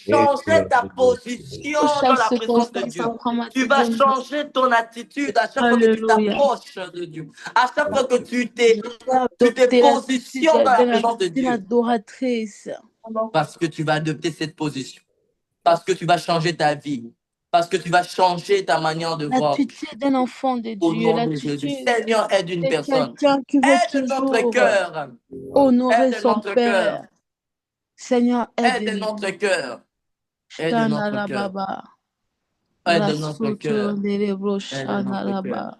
changer ta position dans la présence de Dieu. Tu vas changer ton attitude à chaque fois que tu t'approches de Dieu. À chaque fois que tu te positionnes dans la présence de Dieu. Parce que tu vas adopter cette position. Parce que tu vas changer ta vie. Parce que tu vas changer ta manière de voir. L'attitude d'un enfant de Au Dieu, nom de Jésus. l'attitude Seigneur, aide une de personne. quelqu'un qui veut Aide notre cœur. honorer Aide son notre cœur. Père. Seigneur, Aide aide-nous. notre cœur. Aide notre cœur. Aide notre cœur. Aide notre cœur.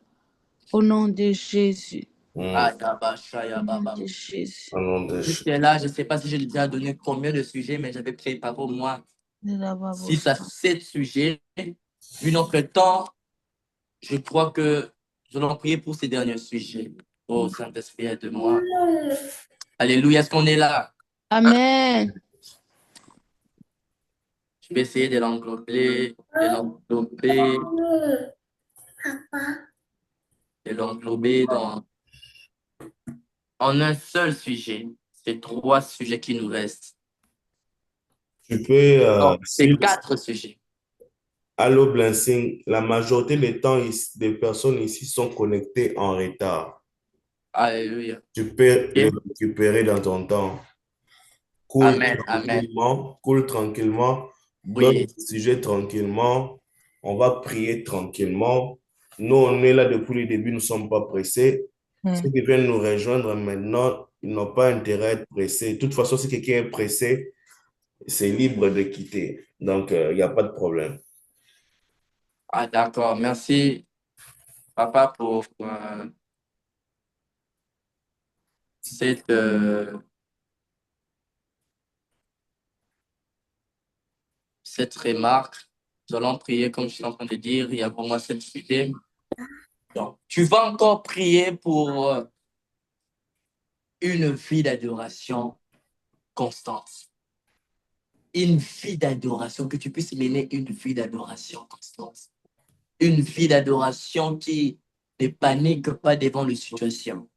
Au nom de Jésus. Au Au nom de Jésus. Jusqu'à là, je ne sais pas si je déjà donné combien de sujets, mais j'avais préparé au moins 6 à 7 sujets. Vu notre temps, je crois que nous allons prier pour ces derniers sujets. Oh Saint-Esprit, aide-moi. Alléluia, est-ce qu'on est là? Amen. Je vais essayer de l'englober, en un seul sujet. C'est 3 sujets qui nous restent. Tu peux... Non, c'est 4 sujets. Allô, Blessing, la majorité des temps, des personnes ici sont connectées en retard. Alléluia. Tu peux le Ok. récupérer dans ton temps. Amen, amen. Coule tranquillement, donne Oui. le sujet tranquillement. On va prier tranquillement. Nous, on est là depuis le début, nous ne sommes pas pressés. Ceux qui viennent nous rejoindre maintenant, ils n'ont pas intérêt à être pressés. De toute façon, si quelqu'un est pressé, c'est libre de quitter. Donc, il n'y a pas de problème. Ah, d'accord. Merci, papa, pour cette, cette remarque. Nous allons prier, comme je suis en train de dire, il y a pour moi cette idée. Donc, tu vas encore prier pour une vie d'adoration constante. Une vie d'adoration, que tu puisses mener une vie d'adoration constante. Une vie d'adoration qui ne panique pas devant les situations.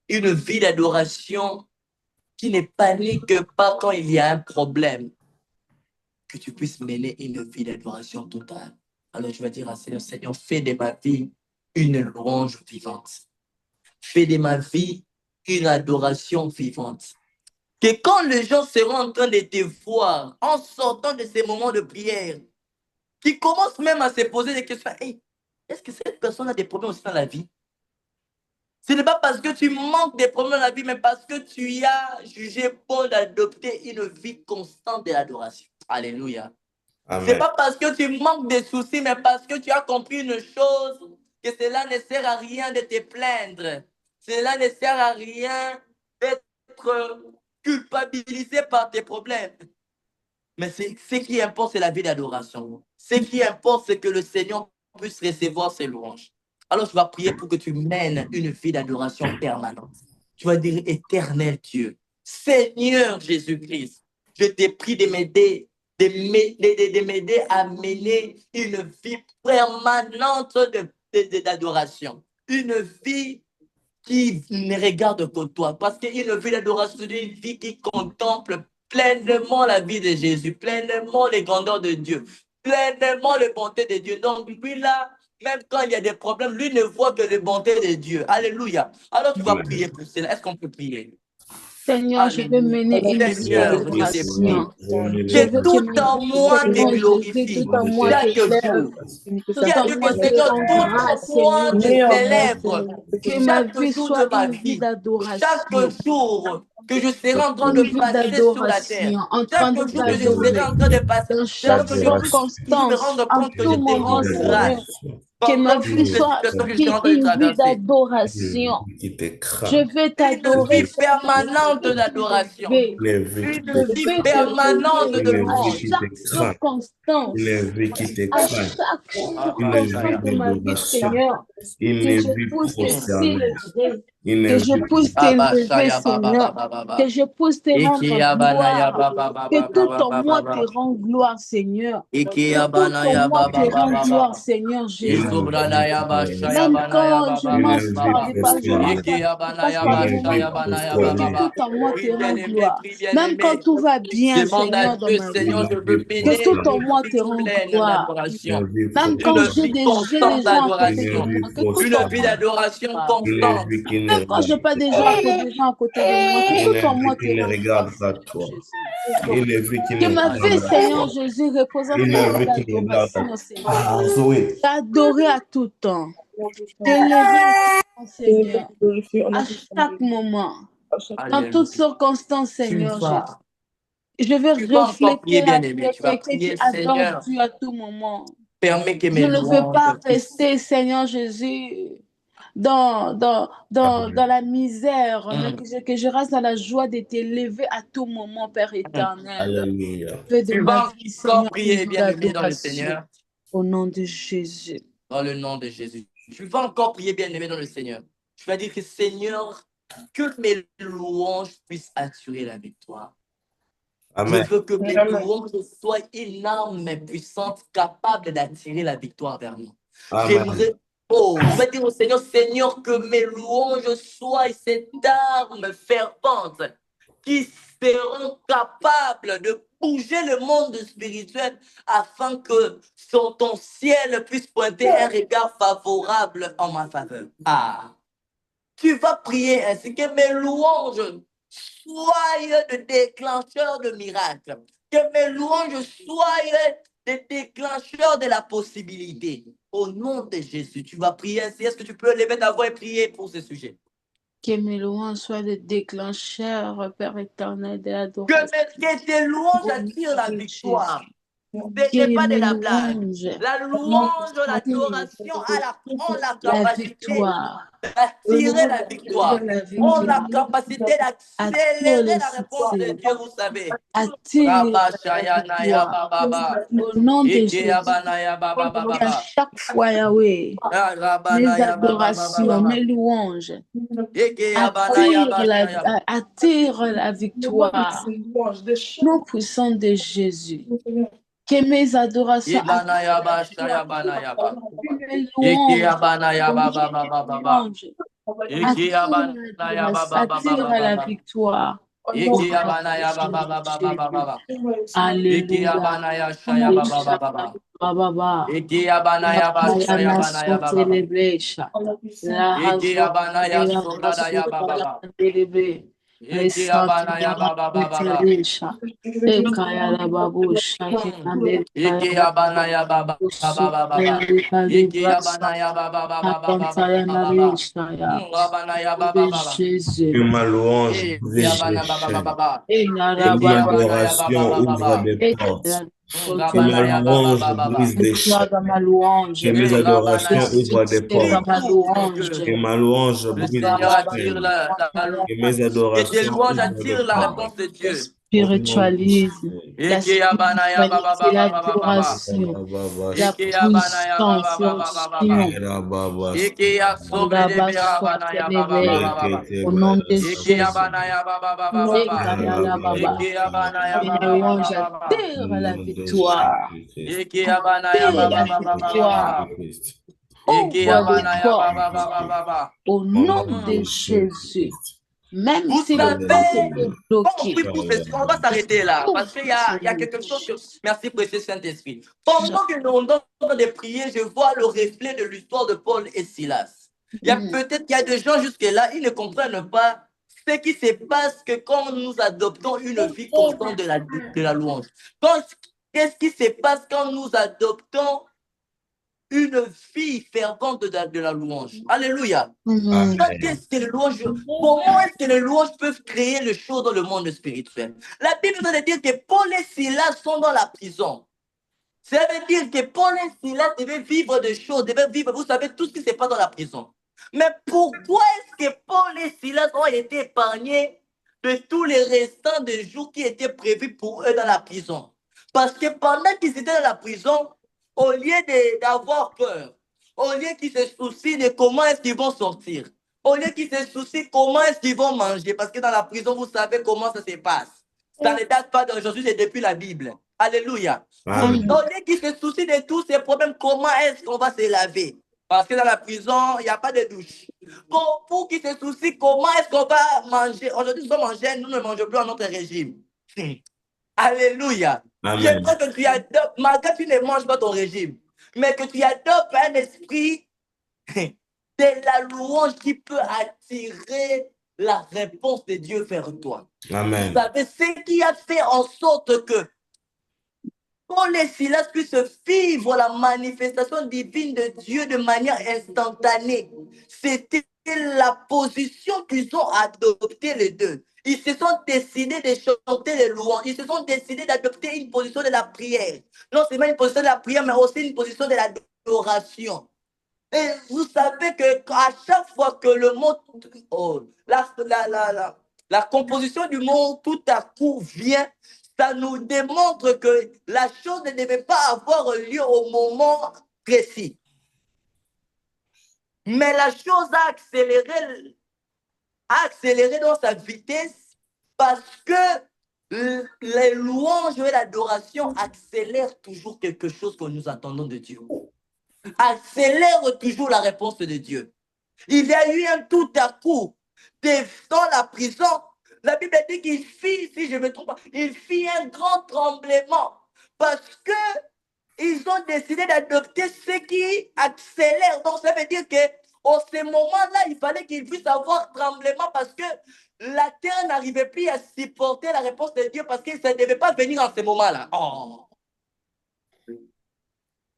Une vie d'adoration qui ne panique pas quand il y a un problème. Que tu puisses mener une vie d'adoration totale. Alors je vais dire à Seigneur, Seigneur, fais de ma vie une louange vivante. Fais de ma vie une adoration vivante. Que quand les gens seront en train de te voir en sortant de ces moments de prière, qui commencent même à se poser des questions. Hey, est-ce que cette personne a des problèmes aussi dans la vie? Ce n'est pas parce que tu manques des problèmes dans la vie, mais parce que tu as jugé bon d'adopter une vie constante de l'adoration. Alléluia. Ce n'est pas parce que tu manques de soucis, mais parce que tu as compris une chose, que cela ne sert à rien de te plaindre. Cela ne sert à rien d'être culpabilisé par tes problèmes. Mais ce qui importe, c'est la vie d'adoration. Ce qui importe, c'est que le Seigneur puisse recevoir ses louanges. Alors, tu vas prier pour que tu mènes une vie d'adoration permanente. Tu vas dire, éternel Dieu, Seigneur Jésus-Christ, je te prie de m'aider, de m'aider à mener une vie permanente d'adoration. Une vie qui ne regarde que toi. Parce qu'une vie d'adoration, c'est une vie qui contemple pleinement la vie de Jésus, pleinement les grandeurs de Dieu, pleinement les bontés de Dieu. Donc, lui là, même quand il y a des problèmes, lui ne voit que les bontés de Dieu. Alléluia. Alors, tu vas prier pour cela. Est-ce qu'on peut prier? Seigneur, je veux mener une vie Seigneur, je te prie. d'adoration. Je Que veux que tout mes en moi Seigneur te Jésus, glorifie tout en moi te chaque plaire. jour. Tout Qui a en dit moi que te Seigneur, rend tout grâce, en moi Seigneur te Jésus. célèbre Que ma chaque vie jour soit de ma une vie vie. Chaque d'adoration. jour que je serai en train de Une vie passer sur la terre. d'adoration, en train Chaque de jour que je serai t'adorer en train de passer. dans Seigneur, chaque que je puisse toujours me circonstance, rendre en compte que je tout te moment, rends Seigneur. grâce Que ma pendant vie toutes les soit situations que je suis en train de une vie traverser. d'adoration. Je vais Une t'adorer, vie Seigneur. permanente Je vais d'adoration. t'élever. Une Je vie vais permanente t'élever de à louange. chaque circonstance, à chaque circonstance de ma vie, Seigneur. Que je puisse te célébrer, que je puisse Baba t'élever, Shaya Baba Seigneur, Baba Baba. que je puisse te rendre Ikia Banaya gloire, Baba que Baba tout en Baba moi Baba. te rend gloire, Seigneur. Que Ikia tout en Banaya moi te Baba rend Baba gloire, Baba. Seigneur Jésus. Isubranaya Bashaya Même Banaya quand je Baba marche Baba par Baba. des pas, Ikia je passe Banaya par des moments Bashaya Banaya difficiles, Baba que Baba. tout en moi te Prie rend bien-aimé, gloire. prie Même quand bien-aimé. tout va bien, Demande à Seigneur, dans Dieu, ma vie, Seigneur, je veux que mener tout en une moi vie te rend pleine gloire. d'adoration. Même quand Une vie j'ai des constante gens à côté de d'adoration. moi, que tout Une en vie moi te rend d'adoration gloire. constante. Même quand je n'ai pas des gens, des gens à côté de moi, que tout en moi te ne rend gloire, regarde pas Seigneur toi. Jésus. Une vie qui Que ne ma vie, regarde pas Seigneur toi. Jésus, représente Une une vie vie qui regarde d'adoration, Seigneur. pas Zoé. T'adorer à tout temps. T'élever à tout temps, Seigneur. À chaque moment. Dans Alléluia. toutes circonstances, Tu Seigneur Jésus. vas. Je vais Tu vas encore prier, refléter à bien-aimé. Tu vas quelqu'un que tu prier, adores Seigneur, Dieu à tout moment. permets que Je mes ne veux louanges pas puissent. rester, Seigneur Jésus, dans la misère, mais que je reste dans la joie de t'élever à tout moment, Père éternel. Alléluia. Fais de Tu ma vas vie, encore Seigneur, une prier, vie bien-aimé, dans le d'adoration. Seigneur. Au nom de Jésus. Dans le nom de Jésus. Tu vas encore prier, bien-aimé, dans le Seigneur. Tu vas dire que Seigneur, que mes louanges puissent assurer la victoire. Amen. Je veux que mes louanges soient une arme puissante capable d'attirer la victoire vers nous. J'aimerais, je vais dire au Seigneur, Seigneur, que mes louanges soient cette arme fervente qui seront capables de bouger le monde spirituel afin que ton ciel puisse pointer un regard favorable en ma faveur. Ah, tu vas prier ainsi que mes louanges soient des déclencheurs de miracles, que mes louanges soient des déclencheurs de la possibilité. Au nom de Jésus, tu vas prier ainsi. Est-ce que tu peux lever ta voix et prier pour ce sujet? Que mes louanges soient des déclencheurs, Père éternel, de l'adoration. Que tes louanges attirent la victoire. Ce n'est pas de la blague. La louange, l'adoration ont la capacité d'attirer la victoire. Ont la capacité d'accélérer la réponse de Dieu, vous savez. Au nom de Jésus, à chaque fois, Yahweh, mes adorations, mes louanges attirent la victoire. Nom puissant de Jésus. Que mes adorations attirent la victoire. Que ma louange brise les chaînes. Que mon adoration ouvre des portes. Que ma louange brise des chaînes. Que mes adorations ouvrent des portes. Que ma louange brise des chaînes. Que mes adorations que tes louanges ouvrent attirent des la portes. réponse de Dieu. Spiritualise la spiritualité, l'adoration, la puissance, au nom de Jésus. Une louange attire la victoire. Attire la victoire. Ouvre des portes. Au nom de Jésus. Même Vous si savez, le porte est bloqué. on va s'arrêter là, parce qu'il y a quelque chose que... Merci, précieux Saint-Esprit. Pendant que nous sommes en train de prier, je vois le reflet de l'histoire de Paul et Silas. Peut-être qu'il y a des gens jusque-là, ils ne comprennent pas ce qui se passe que quand nous adoptons une vie constante de la louange. Qu'est-ce qui se passe quand nous adoptons une vie fervente de la louange? Alléluia. Qu'est-ce que les louanges? Comment est-ce que les louanges peuvent créer le show dans le monde spirituel? La Bible nous dit que Paul et Silas sont dans la prison. Ça veut dire que Paul et Silas devaient vivre des choses, devaient vivre, vous savez, tout ce qui se passe dans la prison. Mais pourquoi est-ce que Paul et Silas ont été épargnés de tous les restants des jours qui étaient prévus pour eux dans la prison? Parce que pendant qu'ils étaient dans la prison, au lieu d'avoir peur, au lieu qu'ils se soucient de comment est-ce qu'ils vont sortir, au lieu qu'ils se soucient comment est-ce qu'ils vont manger, parce que dans la prison, vous savez comment ça se passe. Ça ne date pas d'aujourd'hui, c'est depuis la Bible. Alléluia. Au lieu qu'ils se soucient de tous ces problèmes, comment est-ce qu'on va se laver? Parce que dans la prison, il n'y a pas de douche. Pour qu'ils se soucient comment est-ce qu'on va manger. Aujourd'hui, nous sommes en jeûne, nous ne mangeons plus en notre régime. Alléluia. J'aimerais que tu adoptes, malgré que tu ne manges pas ton régime, mais que tu adoptes un esprit de la louange qui peut attirer la réponse de Dieu vers toi. Amen. Vous savez, ce qui a fait en sorte que Paul et Silas puissent vivre la manifestation divine de Dieu de manière instantanée, c'était la position qu'ils ont adoptée les deux. Ils se sont décidés de chanter les louanges. Ils se sont décidés d'adopter une position de la prière. Non seulement une position de la prière, mais aussi une position de l'adoration. Et vous savez qu'à chaque fois que le mot, la composition du mot tout à coup vient, ça nous démontre que la chose ne devait pas avoir lieu au moment précis. Mais la chose a accéléré dans sa vitesse parce que les louanges et l'adoration accélèrent toujours quelque chose que nous attendons de Dieu. Accélère toujours la réponse de Dieu. Il y a eu un tout à coup dans la prison, La Bible dit qu'il fit, si je me trompe pas, il fit un grand tremblement parce que ils ont décidé d'adopter ce qui accélère. Donc, ça veut dire que en ce moment-là, il fallait qu'ils puissent avoir tremblement parce que la terre n'arrivait plus à supporter la réponse de Dieu parce que ça ne devait pas venir en ce moment-là. Oh.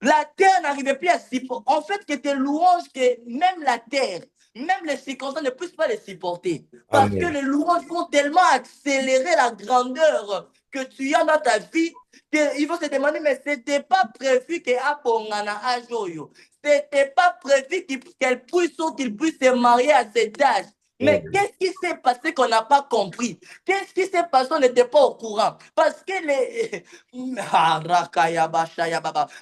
La terre n'arrivait plus à supporter. En fait, que tes louanges, que même la terre, même les circonstances ne puissent pas les supporter. Parce que les louanges vont tellement accélérer la grandeur que tu as dans ta vie qu'ils vont se demander, mais ce n'était pas prévu que Apongana Ajoyo. Ce n'était pas prévu qu'elle puisse ou qu'il puisse se marier à cet âge. Mais qu'est-ce qui s'est passé qu'on n'a pas compris? Qu'est-ce qui s'est passé? On n'était pas au courant. Parce que les...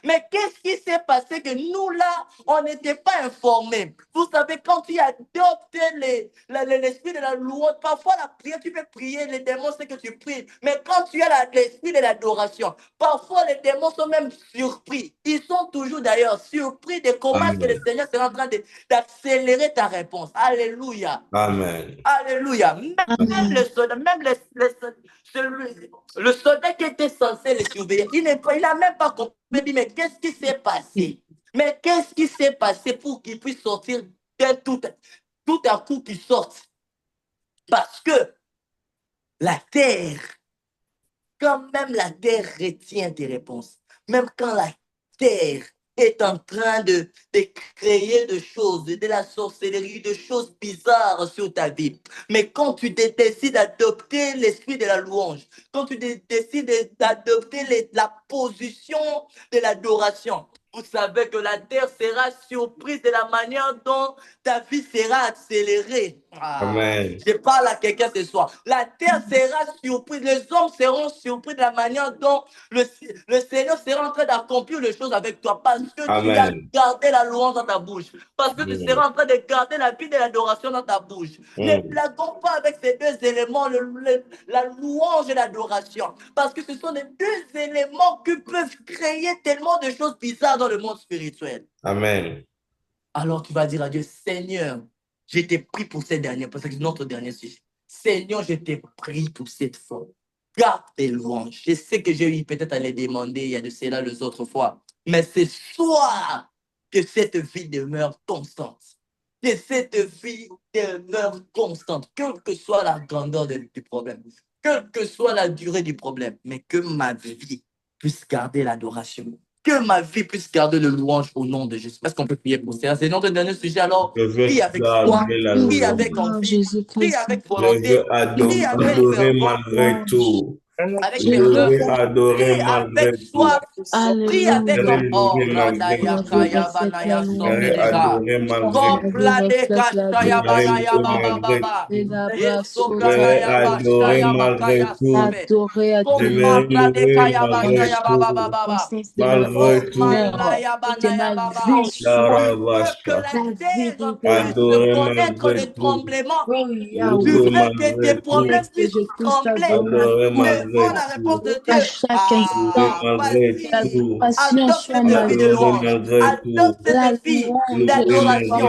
Mais qu'est-ce qui s'est passé que nous, là, on n'était pas informés? Vous savez, quand tu adoptes l'esprit de la louange, parfois la prière, tu peux prier, les démons, c'est que tu pries. Mais quand tu as l'esprit de l'adoration, parfois les démons sont même surpris. Ils sont toujours d'ailleurs surpris de comment est-ce que le Seigneur est en train d'accélérer ta réponse. Alléluia. Amen. Alléluia. Même le soldat, le soldat qui était censé le surveiller, il n'a même pas compris. Mais qu'est-ce qui s'est passé? Mais qu'est-ce qui s'est passé pour qu'il puisse sortir tout à coup qu'il sorte? Parce que la terre, quand même la terre retient tes réponses, même quand la terre est en train de créer des choses, de la sorcellerie, de choses bizarres sur ta vie. Mais quand tu décides d'adopter l'esprit de la louange, quand tu décides d'adopter la position de l'adoration, vous savez que la terre sera surprise de la manière dont ta vie sera accélérée. Amen. Je parle à quelqu'un ce soir. La terre sera surprise, les hommes seront surpris de la manière dont le Seigneur sera en train d'accomplir les choses avec toi parce que tu as gardé la louange dans ta bouche, parce que tu seras en train de garder la vie de l'adoration dans ta bouche. Ne blaguons pas avec ces deux éléments, la louange et l'adoration, parce que ce sont les deux éléments qui peuvent créer tellement de choses bizarres dans le monde spirituel. Amen. Alors tu vas dire à Dieu, Seigneur, je t'ai pris pour cette dernière, parce que c'est notre dernier sujet. Seigneur, je t'ai pris pour cette fois. Garde tes louanges. Je sais que j'ai eu peut-être à les demander, il y a de cela les autres fois. Mais c'est soit que cette vie demeure constante. Que cette vie demeure constante, quelle que soit la grandeur du problème, quelle que soit la durée du problème, mais que ma vie puisse garder l'adoration. Que ma vie puisse garder le louange au nom de Jésus. Est-ce qu'on peut prier pour ça? C'est notre dernier sujet, alors prie avec foi, prie avec envie, prie avec volonté, prie avec malgré tout. Avec je veux adorer malgré avec soif, prie avec tout. connaître les tremblements, du fait que tes problèmes puissent trembler devant la réponse de Dieu. À chaque instant, Adopte cette vie de louange, adopte cette vie d'adoration,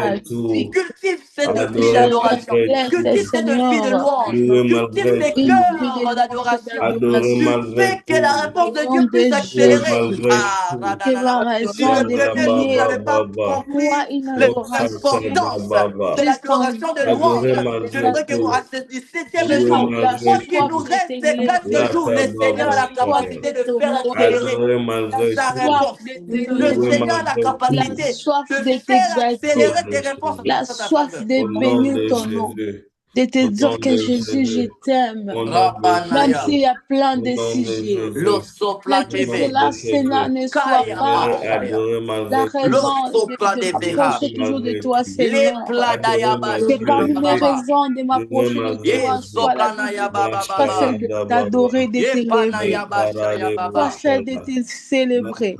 cultive cette vie d'adoration, cultive cette vie de louange, cultive les cœurs d'adoration, du fait que la réponse de Dieu puisse accélérer. Si le premier jour, vous n'avez pas compris l'importance de l'adoration de louange, je voudrais que vous, à ce 17e jour, quoi qu'il nous reste 4 jours, le Seigneur a la capacité de faire accélérer sa réponse. Le Seigneur a la capacité de faire accélérer tes réponses. La soif de bénir ton nom, de te dire que Jésus, je t'aime, même s'il y a plein de sujets. Mais que cela, Seigneur, ne soit pas la raison de m'approcher toujours de toi, Seigneur. Que parmi mes raisons de m'approcher de toi soit celle de t'adorer, de t'élever, soit celle de te célébrer.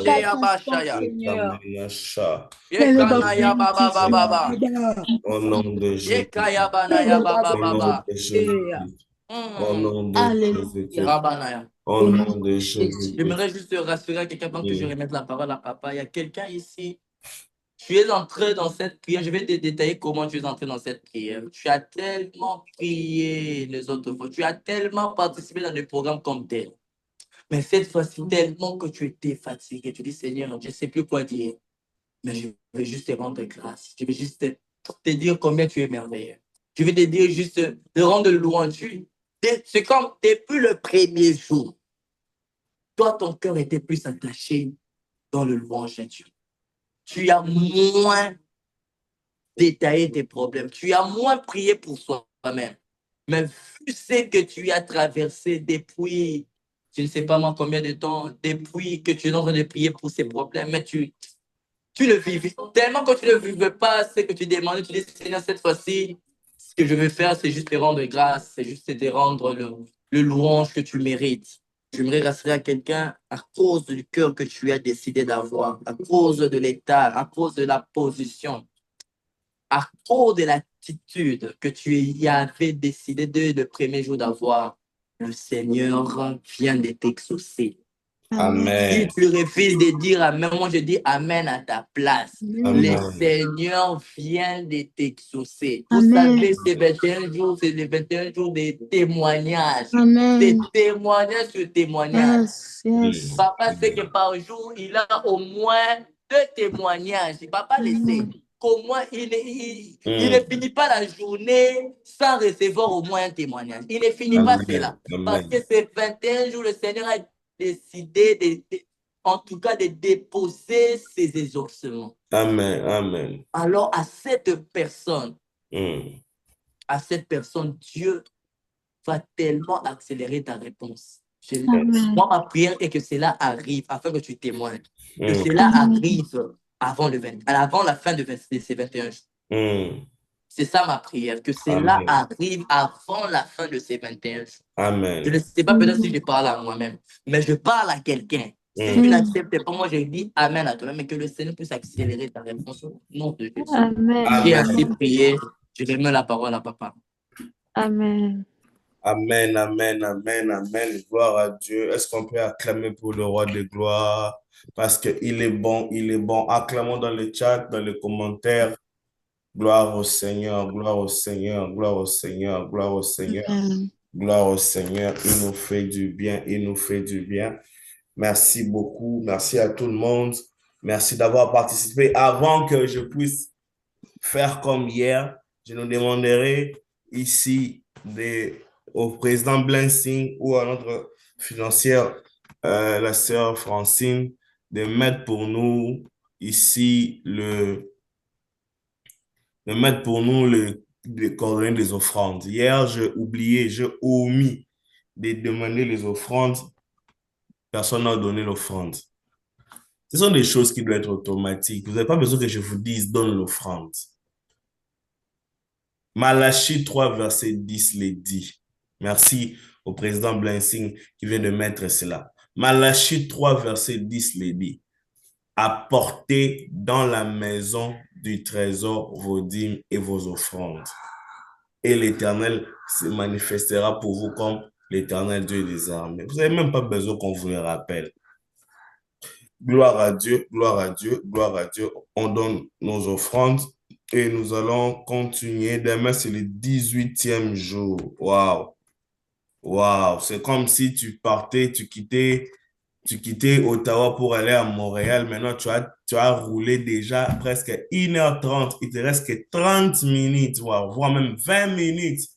Chaque instant, Seigneur. Au nom de Jésus. Au nom de Jésus. Au nom de Jésus. J'aimerais juste rassurer quelqu'un avant que je remette la parole à papa. Il y a quelqu'un ici Tu es entré dans cette prière. Je vais te détailler comment tu es entré dans cette prière. Tu as tellement prié les autres fois. Tu as tellement participé dans le programme comme tel. Mais cette fois-ci, tellement que tu étais fatigué. Tu dis, Seigneur, je ne sais plus quoi dire. Mais je vais juste te rendre grâce. Je vais juste te dire combien tu es merveilleux. Je vais te dire juste de rendre louange. C'est comme depuis le premier jour. Toi, ton cœur était plus attaché dans le louange de Dieu. Tu as moins détaillé tes problèmes. Tu as moins prié pour toi-même. Mais vu ce que tu as traversé depuis, je ne sais pas moi combien de temps, depuis que tu es en train de prier pour ces problèmes, mais tu le vivais. Tellement que tu ne vivais pas ce que tu demandais, tu dis, Seigneur, cette fois-ci, ce que je veux faire, c'est juste te rendre grâce, c'est juste te rendre le louange que tu mérites. J'aimerais rassurer à quelqu'un à cause du cœur que tu as décidé d'avoir, à cause de l'état, à cause de la position, à cause de l'attitude que tu y avais décidé de le premier jour d'avoir. Le Seigneur vient de t'exaucer. Si Amen. tu refuses de dire Amen, moi je dis Amen à ta place. Le Amen. Seigneur vient de t'exaucer. Vous Amen. savez, ces 21 jours, c'est les 21 jours de témoignages. C'est Amen. témoignage sur témoignage. Yes. Papa sait que par jour, il a au moins 2 témoignages. Il ne va pas laisser. Qu'au moins, il ne finit pas la journée sans recevoir au moins un témoignage. Il ne finit pas cela. Parce que ces 21 jours, le Seigneur a décidé, en tout cas, de déposer ses exaucements. Amen. Amen. Alors, à cette personne, Dieu va tellement accélérer ta réponse. Moi, ma prière est que cela arrive afin que tu témoignes. Que cela arrive avant la fin de ces 21 jours. C'est ça ma prière, que cela arrive avant la fin de ces 21 jours. Amen. Je ne sais pas peut-être si je parle à moi-même, mais je parle à quelqu'un. Si tu n'acceptes pas, moi je dis Amen à toi-même, mais que le Seigneur puisse accélérer ta réponse au nom de Jésus. Amen. J'ai ainsi prié, je remets la parole à papa. Amen. Amen, amen, amen, amen. Gloire à Dieu. Est-ce qu'on peut acclamer pour le roi de gloire? Parce qu'il est bon, il est bon. Acclamons dans le chat, dans les commentaires. Gloire au Seigneur, gloire au Seigneur, gloire au Seigneur, gloire au Seigneur, gloire au Seigneur. Il nous fait du bien, il nous fait du bien. Merci beaucoup. Merci à tout le monde. Merci d'avoir participé. Avant que je puisse faire comme hier, je nous demanderai ici au président Blessing ou à notre financière, la sœur Francine, de mettre pour nous ici les coordonnées des offrandes. Hier, j'ai omis de demander les offrandes. Personne n'a donné l'offrande. Ce sont des choses qui doivent être automatiques. Vous n'avez pas besoin que je vous dise, donne l'offrande. Malachie 3, verset 10 le dit. Merci au président Blessing qui vient de mettre cela. Malachie 3, verset 10 le dit. Apportez dans la maison du trésor vos dîmes et vos offrandes. Et l'Éternel se manifestera pour vous comme l'Éternel Dieu des armées. Vous n'avez même pas besoin qu'on vous le rappelle. Gloire à Dieu, gloire à Dieu, gloire à Dieu. On donne nos offrandes et nous allons continuer. Demain, c'est le 18e jour. Waouh! Waouh! C'est comme si tu partais, tu quittais Ottawa pour aller à Montréal. Maintenant, tu as roulé déjà presque 1h30. Il te reste que 30 minutes, voire même 20 minutes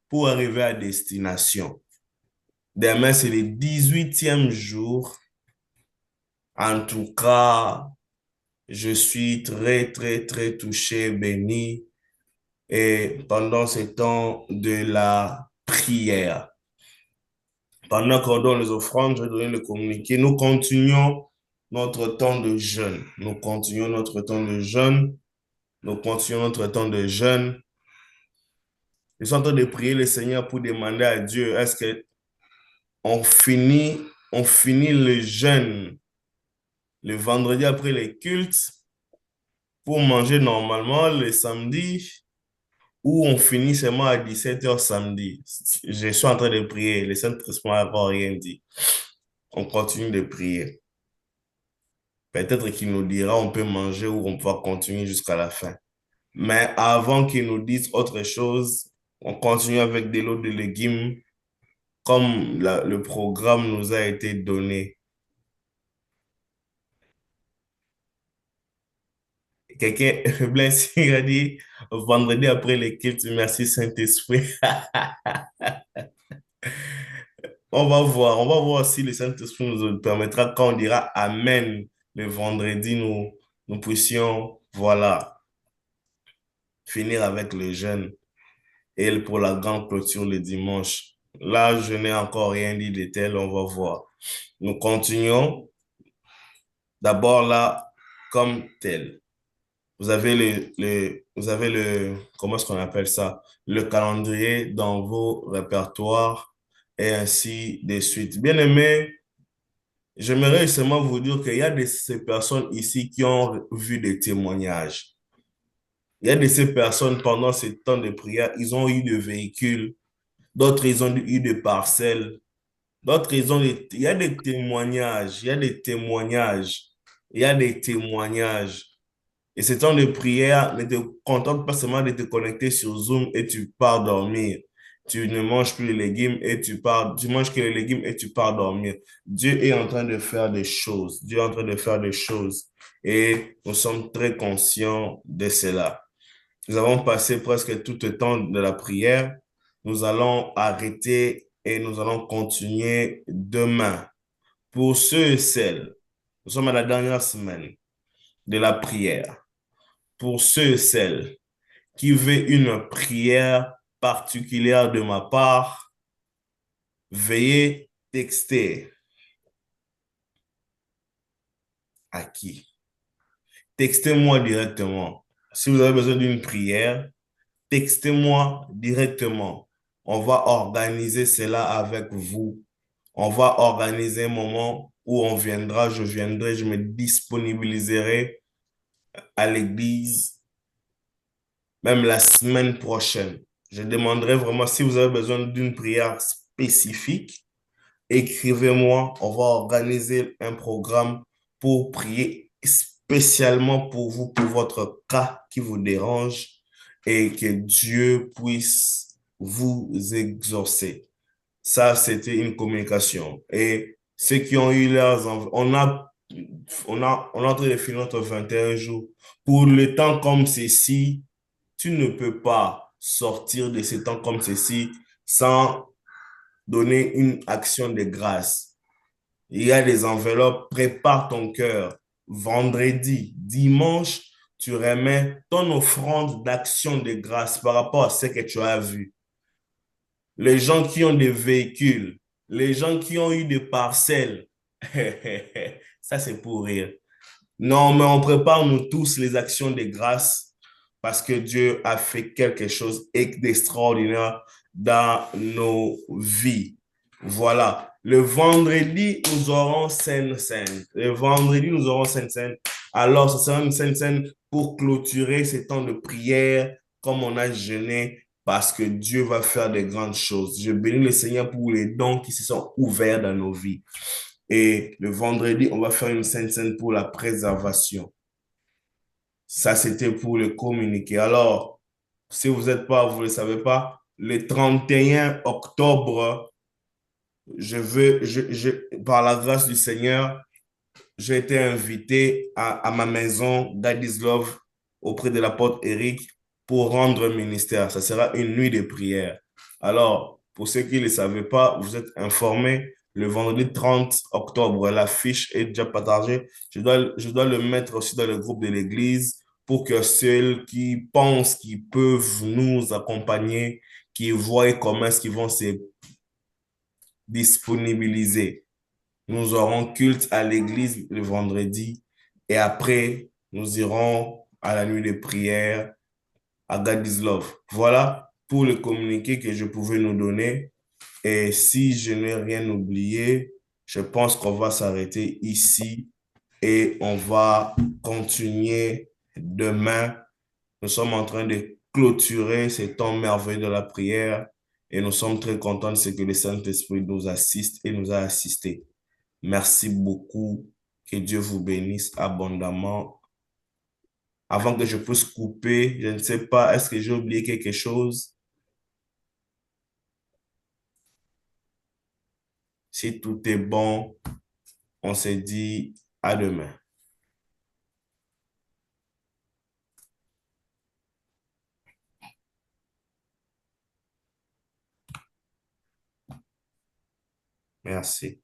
pour arriver à destination. Demain, c'est le 18e jour. En tout cas, je suis très, très, très touché, béni. Et pendant ce temps de la prière, pendant qu'on donne les offrandes, je vais donner le communiqué. Nous continuons notre temps de jeûne. Nous continuons notre temps de jeûne. Nous continuons notre temps de jeûne. Je suis en train de prier le Seigneur pour demander à Dieu, est-ce que on finit le jeûne le vendredi après les cultes pour manger normalement le samedi ou on finit seulement à 17h samedi. Je suis en train de prier. Le Saint-Esprit n'a pas rien dit. On continue de prier. Peut-être qu'il nous dira on peut manger ou on peut continuer jusqu'à la fin. Mais avant qu'il nous dise autre chose, on continue avec des lots de légumes comme le programme nous a été donné. Quelqu'un, Blessing a dit, vendredi après les cultes, merci Saint-Esprit. On va voir si le Saint-Esprit nous le permettra quand on dira Amen le vendredi, nous puissions, voilà, finir avec le jeûne et pour la grande clôture le dimanche. Là, je n'ai encore rien dit de tel, on va voir. Nous continuons d'abord là comme tel. Vous avez comment est-ce qu'on appelle ça? Le calendrier dans vos répertoires et ainsi de suite. Bien aimé, j'aimerais seulement vous dire qu'il y a de ces personnes ici qui ont vu des témoignages. Il y a de ces personnes pendant ce temps de prière, ils ont eu des véhicules, d'autres ils ont eu des parcelles, d'autres ils ont il y a des témoignages, il y a des témoignages, il y a des témoignages. Et ce temps de prière ne te contente pas seulement de te connecter sur Zoom et tu pars dormir. Tu ne manges plus les légumes et tu manges que les légumes et tu pars dormir. Dieu est en train de faire des choses. Dieu est en train de faire des choses. Et nous sommes très conscients de cela. Nous avons passé presque tout le temps de la prière. Nous allons arrêter et nous allons continuer demain. Pour ceux et celles, nous sommes à la dernière semaine de la prière. Pour ceux et celles qui veulent une prière particulière de ma part, veuillez texter. À qui? Textez-moi directement. Si vous avez besoin d'une prière, textez-moi directement. On va organiser cela avec vous. On va organiser un moment où on viendra, je viendrai, je me disponibiliserai à l'église, même la semaine prochaine. Je demanderai vraiment si vous avez besoin d'une prière spécifique, écrivez-moi, on va organiser un programme pour prier spécialement pour vous, pour votre cas qui vous dérange et que Dieu puisse vous exaucer. Ça, c'était une communication. Et ceux qui ont eu leurs enfants, on a en train de finir notre 21 jours. Pour le temps comme ceci, tu ne peux pas sortir de ce temps comme ceci sans donner une action de grâce. Il y a des enveloppes, prépare ton cœur. Vendredi, dimanche, tu remets ton offrande d'action de grâce par rapport à ce que tu as vu. Les gens qui ont des véhicules, les gens qui ont eu des parcelles, ça c'est pour rire. Non, mais on prépare nous tous les actions de grâce parce que Dieu a fait quelque chose d'extraordinaire dans nos vies. Voilà. Le vendredi, nous aurons Sainte-Seine. Le vendredi, nous aurons Sainte-Seine. Alors, ce sera une Sainte-Seine pour clôturer ces temps de prière comme on a jeûné parce que Dieu va faire de grandes choses. Je bénis le Seigneur pour les dons qui se sont ouverts dans nos vies. Et le vendredi, on va faire une Sainte-Seine pour la préservation. Ça, c'était pour le communiquer. Alors, si vous n'êtes pas, vous ne le savez pas, le 31 octobre, par la grâce du Seigneur, j'ai été invité à ma maison d'Adislov auprès de l'apôtre Eric pour rendre ministère. Ça sera une nuit de prière. Alors, pour ceux qui ne le savaient pas, vous êtes informés. Le vendredi 30 octobre, l'affiche est déjà partagée. Je dois le mettre aussi dans le groupe de l'église pour que ceux qui pensent qu'ils peuvent nous accompagner, qui voient comment est-ce qu'ils vont se disponibiliser. Nous aurons culte à l'église le vendredi et après, nous irons à la nuit de prière à Gadislov. Voilà pour le communiqué que je pouvais nous donner. Et si je n'ai rien oublié, je pense qu'on va s'arrêter ici et on va continuer demain. Nous sommes en train de clôturer ce temps merveilleux de la prière et nous sommes très contents de ce que le Saint-Esprit nous assiste et nous a assistés. Merci beaucoup Que Dieu vous bénisse abondamment. Avant que je puisse couper, je ne sais pas, est-ce que j'ai oublié quelque chose? Si tout est bon, on se dit à demain. Merci.